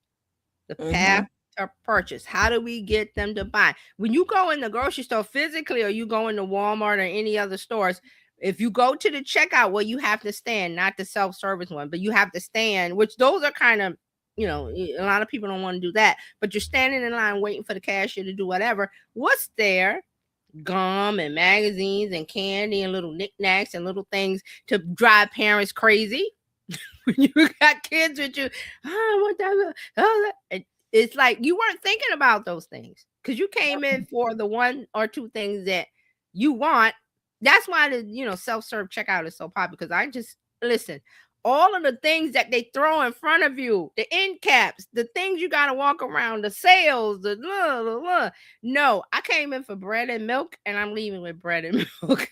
The path to purchase. How do we get them to buy? When you go in the grocery store physically, or you go into Walmart or any other stores, if you go to the checkout, well, you have to stand, not the self-service one, but you have to stand, which those are kind of, a lot of people don't want to do that, but you're standing in line waiting for the cashier to do whatever. What's there? Gum and magazines and candy and little knickknacks and little things to drive parents crazy. When you got kids with you, what that? It's like you weren't thinking about those things because you came in for the one or two things that you want. That's why the self-serve checkout is so popular, because I just listen, all of the things that they throw in front of you, the end caps, the things you got to walk around, the sales, the blah, blah, blah. No, I came in for bread and milk, and I'm leaving with bread and milk.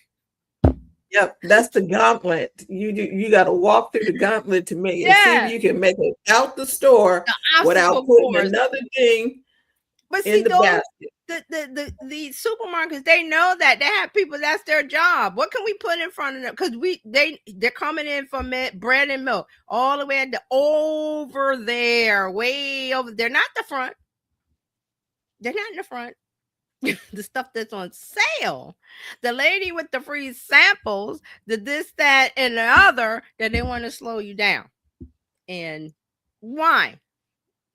Yep, that's the gauntlet. You got to walk through the gauntlet to make it. See if you can make it out the store without putting another thing in the basket. The supermarkets, they know that they have people, that's their job. What can we put in front of them? Because they're coming in for bread and milk all the way over there, way over. They're not the front. They're not in the front. The stuff that's on sale, the lady with the free samples, the this, that, and the other, that they want to slow you down. And why?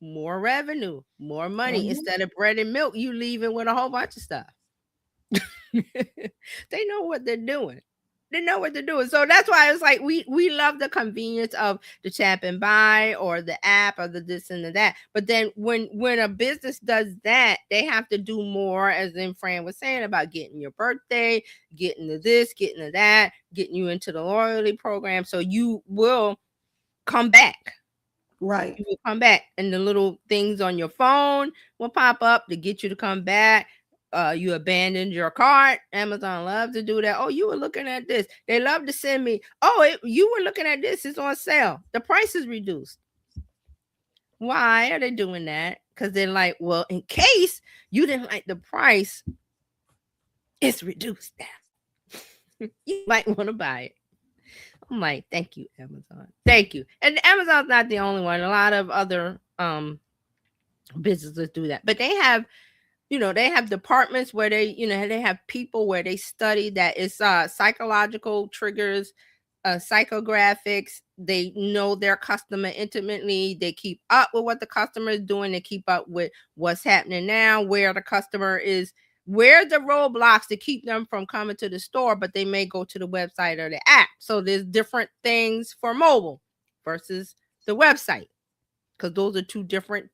More revenue, more money. Instead of bread and milk, you leaving with a whole bunch of stuff. They know what they're doing. They know what to do. So that's why it's like we love the convenience of the tap and buy or the app or the this and the that. But then when a business does that, they have to do more, as then Fran was saying, about getting your birthday, getting to this, getting to that, getting you into the loyalty program. So you will come back. Right. You will come back, and the little things on your phone will pop up to get you to come back. You abandoned your cart. Amazon loves to do that. Oh, you were looking at this. They love to send me, oh, you were looking at this. It's on sale. The price is reduced. Why are they doing that? Because they're like, well, in case you didn't like the price, it's reduced now. You might want to buy it. I'm like, thank you, Amazon. Thank you. And Amazon's not the only one. A lot of other businesses do that. But they have, they have departments where they have people where they study that. It's psychological triggers, psychographics. They know their customer intimately. They keep up with what the customer is doing. They keep up with what's happening now, where the customer is, where the roadblocks to keep them from coming to the store, but they may go to the website or the app. So there's different things for mobile versus the website, because those are two different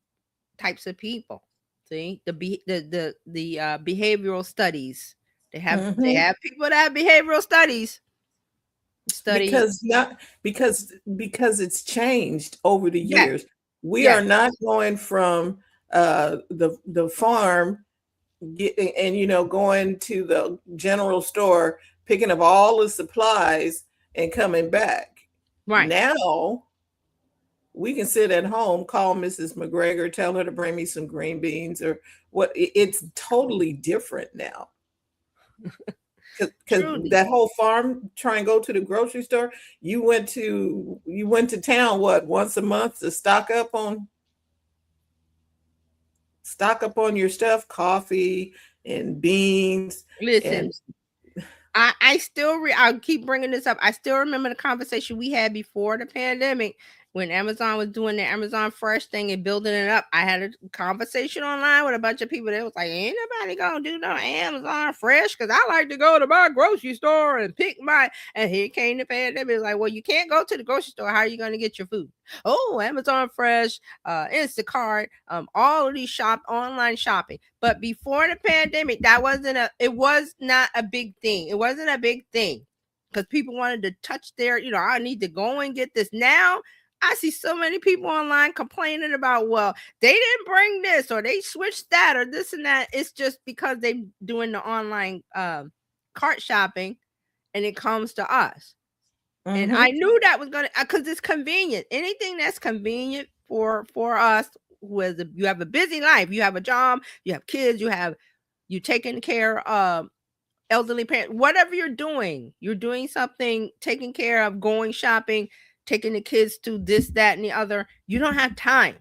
types of people. See, the behavioral studies. They have people that have behavioral studies. Because it's changed over the years. We are not going from the farm and going to the general store, picking up all the supplies and coming back. Right now, we can sit at home, call Mrs. McGregor, tell her to bring me some green beans or what. It's totally different now. Because that whole farm, try and go to the grocery store. You went to town once a month to stock up on your stuff, coffee and beans. Listen, I'll keep bringing this up. I still remember the conversation we had before the pandemic when Amazon was doing the Amazon Fresh thing and building it up. I had a conversation online with a bunch of people that was like, ain't nobody gonna do no Amazon Fresh because I like to go to my grocery store and pick and here came the pandemic. It's like, well, you can't go to the grocery store. How are you gonna get your food? Oh, Amazon Fresh, Instacart, all of these online shopping. But before the pandemic, it was not a big thing. It wasn't a big thing because people wanted to touch their, I need to go and get this. Now I see so many people online complaining about, well, they didn't bring this or they switched that or this and that. It's just because they're doing the online cart shopping and it comes to us. And I knew that was going to, because it's convenient. Anything that's convenient for us, you have a busy life, you have a job, you have kids, you taking care of elderly parents, whatever you're doing something, taking care of, going shopping, taking the kids to this, that, and the other. You don't have time.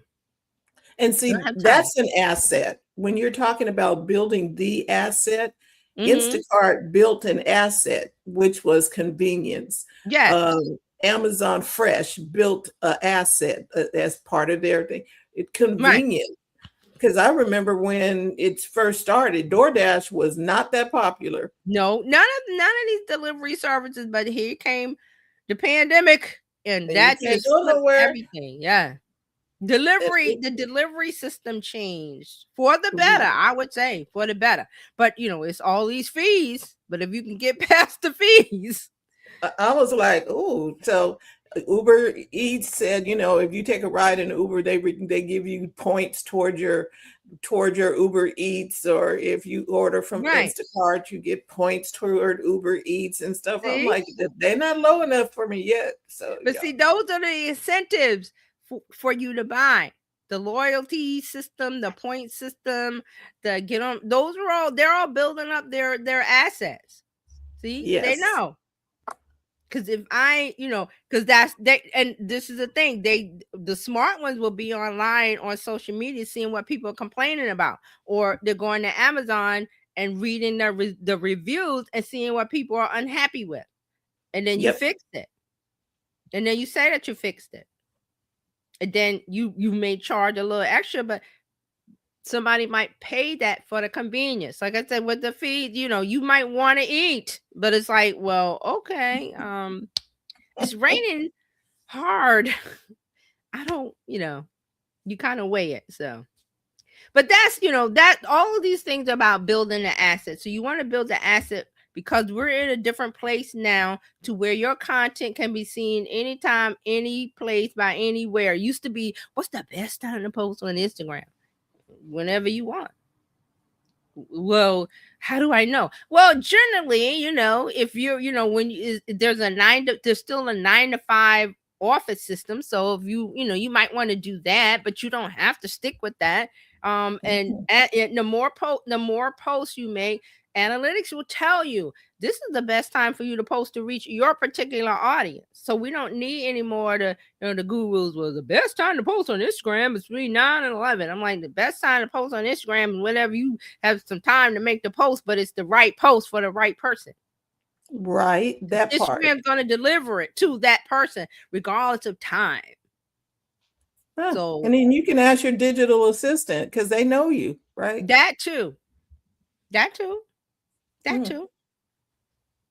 And see, that's an asset. When you're talking about building the asset, Instacart built an asset, which was convenience. Yes. Amazon Fresh built an asset as part of their thing. It's convenient. Because I remember when it first started, DoorDash was not that popular. No, none of these delivery services, but here came the pandemic and that just flipped everything. Yeah. The delivery system changed for the better, I would say, for the better. But it's all these fees. But if you can get past the fees, I was like, oh, so Uber Eats said, if you take a ride in Uber, they give you points toward your Uber Eats, or if you order from Instacart, you get points toward Uber Eats and stuff. See? I'm like, they're not low enough for me yet. So, but see, those are the incentives for you to buy. The loyalty system, the point system, the get on. Those are they're all building up their assets. See, they know. Because if because and this is the thing, the smart ones will be online on social media seeing what people are complaining about, or they're going to Amazon and reading the reviews and seeing what people are unhappy with, and then you fix it, and then you say that you fixed it, and then you may charge a little extra, but somebody might pay that for the convenience. Like I said, with the feed, you might want to eat, but it's like, well, okay, it's raining hard. I don't, you kind of weigh it. So, but that's, that all of these things about building the asset. So you want to build the asset because we're in a different place now to where your content can be seen anytime, any place, by anywhere. It used to be, what's the best time to post on Instagram? Whenever you want. Well, how do I know? Well, generally, if you're, there's still a 9 to 5 office system. So if you might want to do that, but you don't have to stick with that. And the more posts you make, analytics will tell you this is the best time for you to post to reach your particular audience. So we don't need any more the gurus. Well, the best time to post on Instagram is between 9 and 11. I'm like, the best time to post on Instagram is whenever you have some time to make the post, but it's the right post for the right person. Right, that part. Instagram's going to deliver it to that person regardless of time. So, and then you can ask your digital assistant because they know you, right? That too.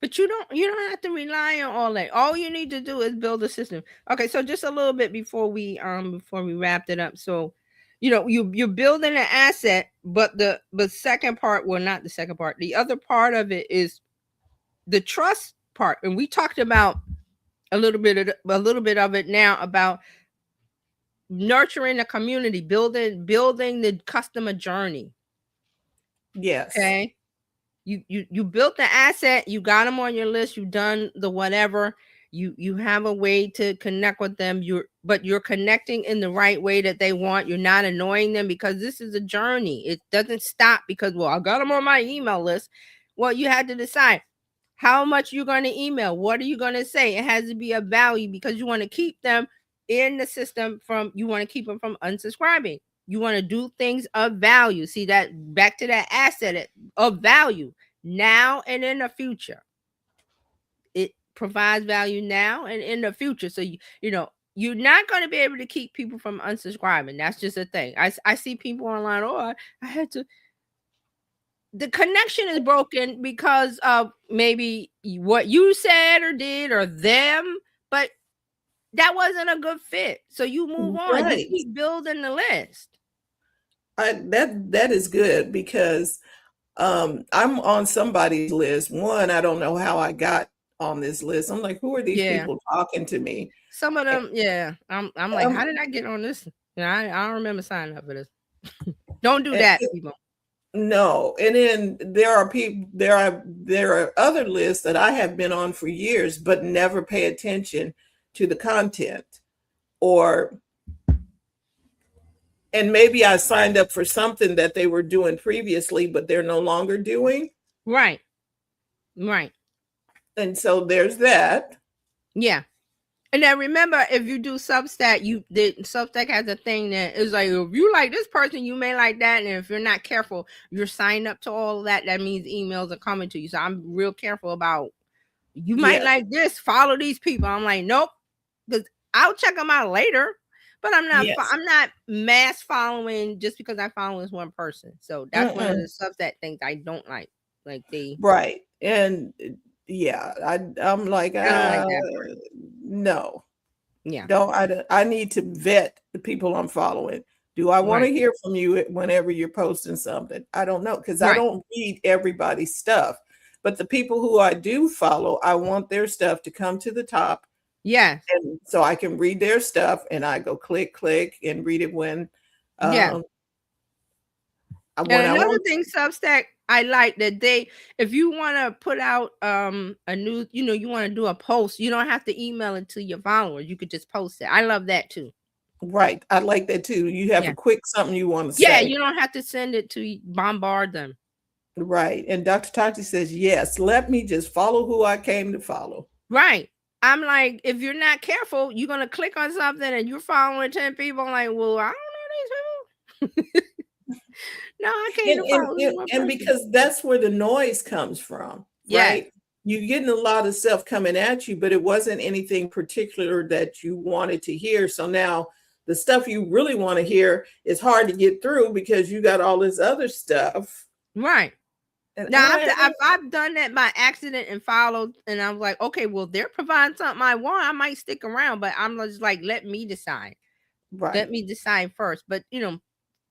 But you don't have to rely on all that. All you need to do is build a system. Okay, so just a little bit before we wrapped it up. So, you're building an asset, but the second part, well, not the second part. The other part of it is the trust part, and we talked about a little bit of it now about nurturing a community, building the customer journey. Yes. Okay. You built the asset, you got them on your list, you've done the whatever, you have a way to connect with them, but you're connecting in the right way that they want. You're not annoying them, because this is a journey. It doesn't stop because, well, I got them on my email list. Well, you had to decide how much you're going to email. What are you going to say? It has to be of value, because you want to keep them in the system you want to keep them from unsubscribing. You want to do things of value. See that, back to that asset of value now and in the future. It provides value now and in the future. So you're not going to be able to keep people from unsubscribing. That's just a thing. I see people online. Oh, I had to. The connection is broken because of maybe what you said or did or them, but that wasn't a good fit. So you move on. Right. You keep building the list. That is good, because I'm on somebody's list. One, I don't know how I got on this list. I'm like, who are these people talking to me? Some of them, yeah. I'm like, how did I get on this? I don't remember signing up for this. Don't do that, people. No. And then there are other lists that I have been on for years, but never pay attention to the content, and maybe I signed up for something that they were doing previously, but they're no longer doing. Right. And so there's that. Yeah. And then remember, if you do Substack, Substack has a thing that is like, if you like this person, you may like that. And if you're not careful, you're signed up to all of that. That means emails are coming to you. So I'm real careful about, you might like this, follow these people. I'm like, nope, because I'll check them out later. But I'm not mass following just because I follow this one person. So that's one of the Substack things I don't like. Right. And yeah, I'm like, no. Yeah. I need to vet the people I'm following. Do I want to hear from you whenever you're posting something? I don't know, because I don't read everybody's stuff. But the people who I do follow, I want their stuff to come to the top. Yeah. And so I can read their stuff, and I go click and read it when. Another thing, Substack, I like that if you want to put out a new, you want to do a post, you don't have to email it to your followers. You could just post it. I love that too. Right. I like that too. You have a quick something you want to say. Yeah, you don't have to send it to bombard them. Right. And Dr. Tati says, yes, let me just follow who I came to follow. Right. I'm like, if you're not careful, you're going to click on something and you're following 10 people. I'm like, well, I don't know these people. No, I can't follow. And because that's where the noise comes from, right? You're getting a lot of stuff coming at you, but it wasn't anything particular that you wanted to hear. So now the stuff you really want to hear is hard to get through because you got all this other stuff. Right. And Now, I've done that by accident and followed, and I'm like, okay, well, they're providing something I want. I might stick around, but I'm just like, let me decide. right. Let me decide first. But,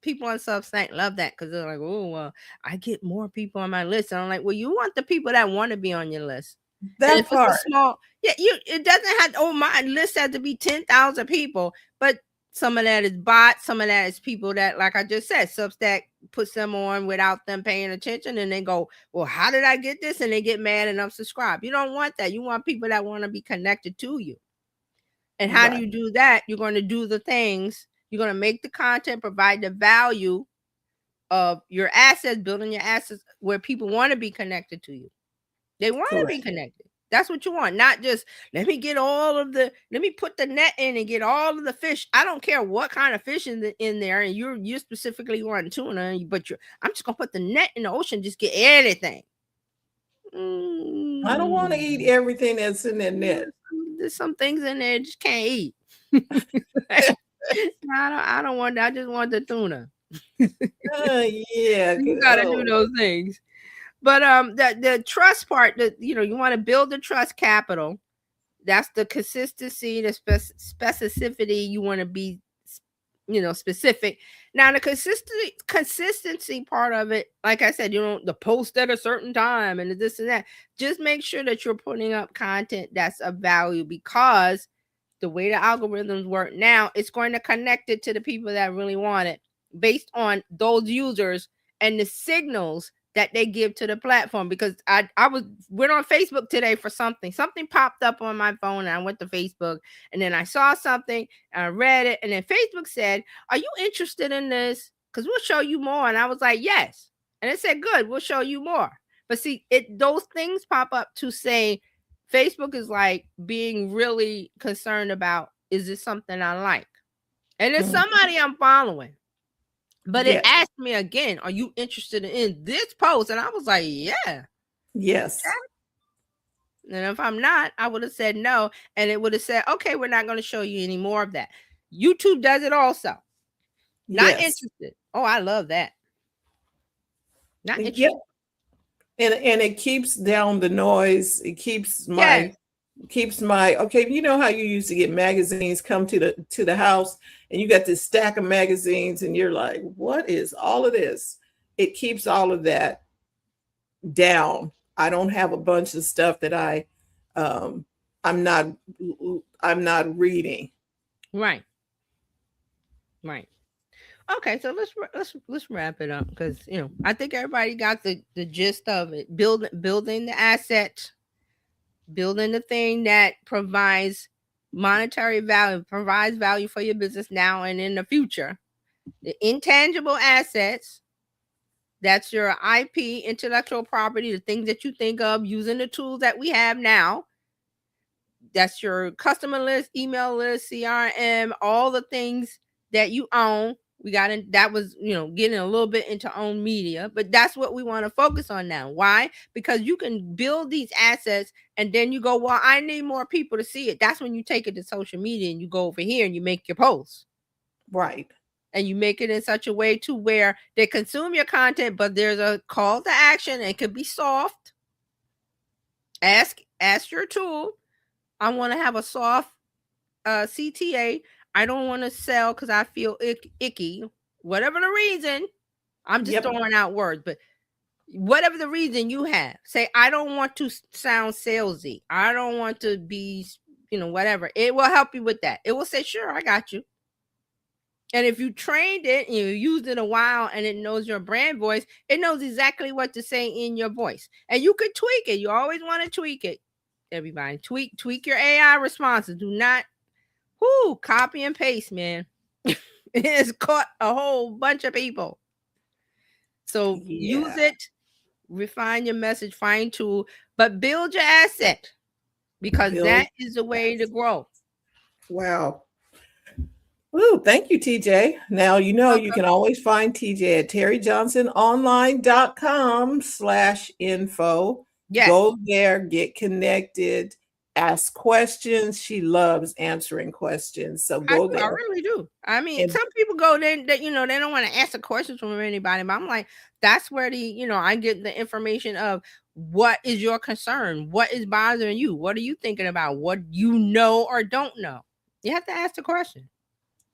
people on Substack love that because they're like, oh, well, I get more people on my list. And I'm like, well, you want the people that want to be on your list. And That if part. it's a small, it doesn't have, my list has to be 10,000 people, but some of that is bots, some of that is people that, like I just said, Substack puts them on without them paying attention, and they go, well, how did I get this? And they get mad and unsubscribe. You don't want that. You want people that want to be connected to you. And how do you do that? You're going to do the things. You're going to make the content, provide the value of your assets, building your assets where people want to be connected to you. They want to be connected. That's what you want. Not just let me put the net in and get all of the fish. I don't care what kind of fish in there, and you specifically want tuna, but I'm just gonna put the net in the ocean, just get anything. I don't want to eat everything that's in that net. There's some things in there I just can't eat. I don't want that. I just want the tuna. Yeah, you gotta do those things. But the trust part, that you want to build the trust capital. That's the consistency, the specificity. You want to be, specific. Now the consistency part of it, like I said, the post at a certain time and this and that. Just make sure that you're putting up content that's of value, because the way the algorithms work now, it's going to connect it to the people that really want it based on those users and the signals that they give to the platform. Because I went on Facebook today for something popped up on my phone, and I went to Facebook, and then I saw something and I read it, and then Facebook said, are you interested in this? Because we'll show you more. And I was like, yes. And it said, good, we'll show you more. But see, those things pop up to say Facebook is like being really concerned about, is this something I like? And it's somebody I'm following. But it asked me again, are you interested in this post? And I was like, yeah. Yes. And if I'm not, I would have said no. And it would have said, okay, we're not going to show you any more of that. YouTube does it also. Not interested. Oh, I love that. Not interested. And it keeps down the noise. It keeps my okay, you know how you used to get magazines come to the house, and you got this stack of magazines, and you're like, what is all of this? It keeps all of that down. I don't have a bunch of stuff that I'm not reading. Right. Okay, so let's wrap it up, because I think everybody got the gist of it. Building the asset, building the thing that provides monetary value, provides value for your business now and in the future. The intangible assets, that's your IP, intellectual property, the things that you think of using the tools that we have now. That's your customer list, email list, CRM, all the things that you own. That was, getting a little bit into own media, but that's what we want to focus on now. Why? Because you can build these assets, and then you go, well, I need more people to see it. That's when you take it to social media and you go over here and you make your posts. Right. And you make it in such a way to where they consume your content, but there's a call to action. It could be soft. Ask your tool. I want to have a soft CTA. I don't want to sell because I feel icky. Whatever the reason, I'm just throwing out words, but whatever the reason you have, say, I don't want to sound salesy. I don't want to be, whatever. It will help you with that. It will say, sure, I got you. And if you trained it and you used it a while and it knows your brand voice, it knows exactly what to say in your voice. And you could tweak it. You always want to tweak it. Everybody, tweak your AI responses. Do not copy and paste, man. It has caught a whole bunch of people. So use it, refine your message, fine tune, but build your asset, because that is the way to grow. Wow. Ooh, thank you, TJ. Now, you can always find TJ at terryjohnsononline.com/info. Yes. Go there, get connected, ask questions. She loves answering questions. So I go do. I there. really do. I mean, And some people go, they you know, they don't want to answer questions from anybody, but I'm like, that's where I get the information of what is your concern, what is bothering you, what are you thinking about, what you know or don't know. You have to ask the question.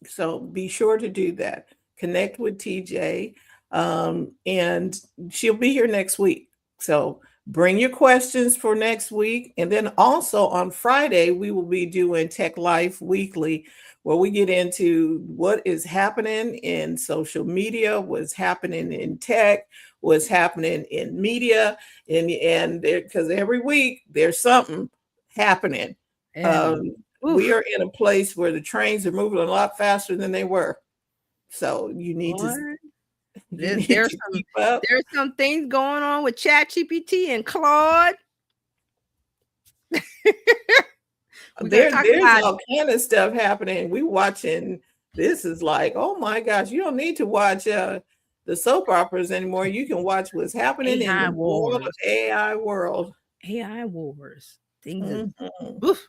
so be sure to do that. Connect with TJ, and she'll be here next week. So bring your questions for next week. And then also on Friday, we will be doing Tech Life Weekly, where we get into what is happening in social media, what's happening in tech, what's happening in media, and because every week there's something happening. And Um, we oof, are in a place where the trains are moving a lot faster than they were. So you need to boy, you need there's to some keep up. there's some things going on with ChatGPT and Claude. We're gonna talk There's about all kind of stuff happening. We watching this is like, oh my gosh, you don't need to watch the soap operas anymore. You can watch what's happening in AI the world of wars. AI world. AI wars. Things is Mhm. oof,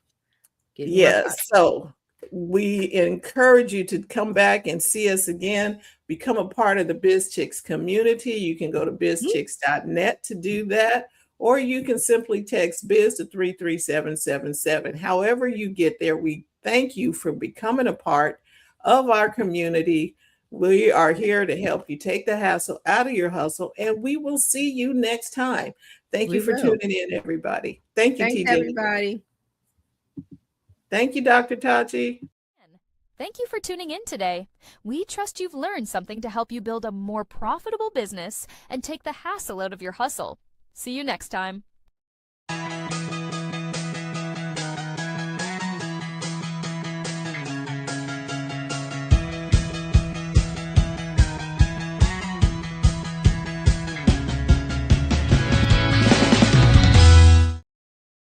getting rough out. Yes. So we encourage you to come back and see us again. Become a part of the Bizchicks community. You can go to bizchicks.net to do that, or you can simply text biz to 33777. However, you get there, we thank you for becoming a part of our community. We are here to help you take the hassle out of your hustle, and we will see you next time. Thank you We for will. tuning in, everybody. Thank you, Thanks, TJ. everybody. Thank you, Dr. Tachi. Thank you for tuning in today. We trust you've learned something to help you build a more profitable business and take the hassle out of your hustle. See you next time.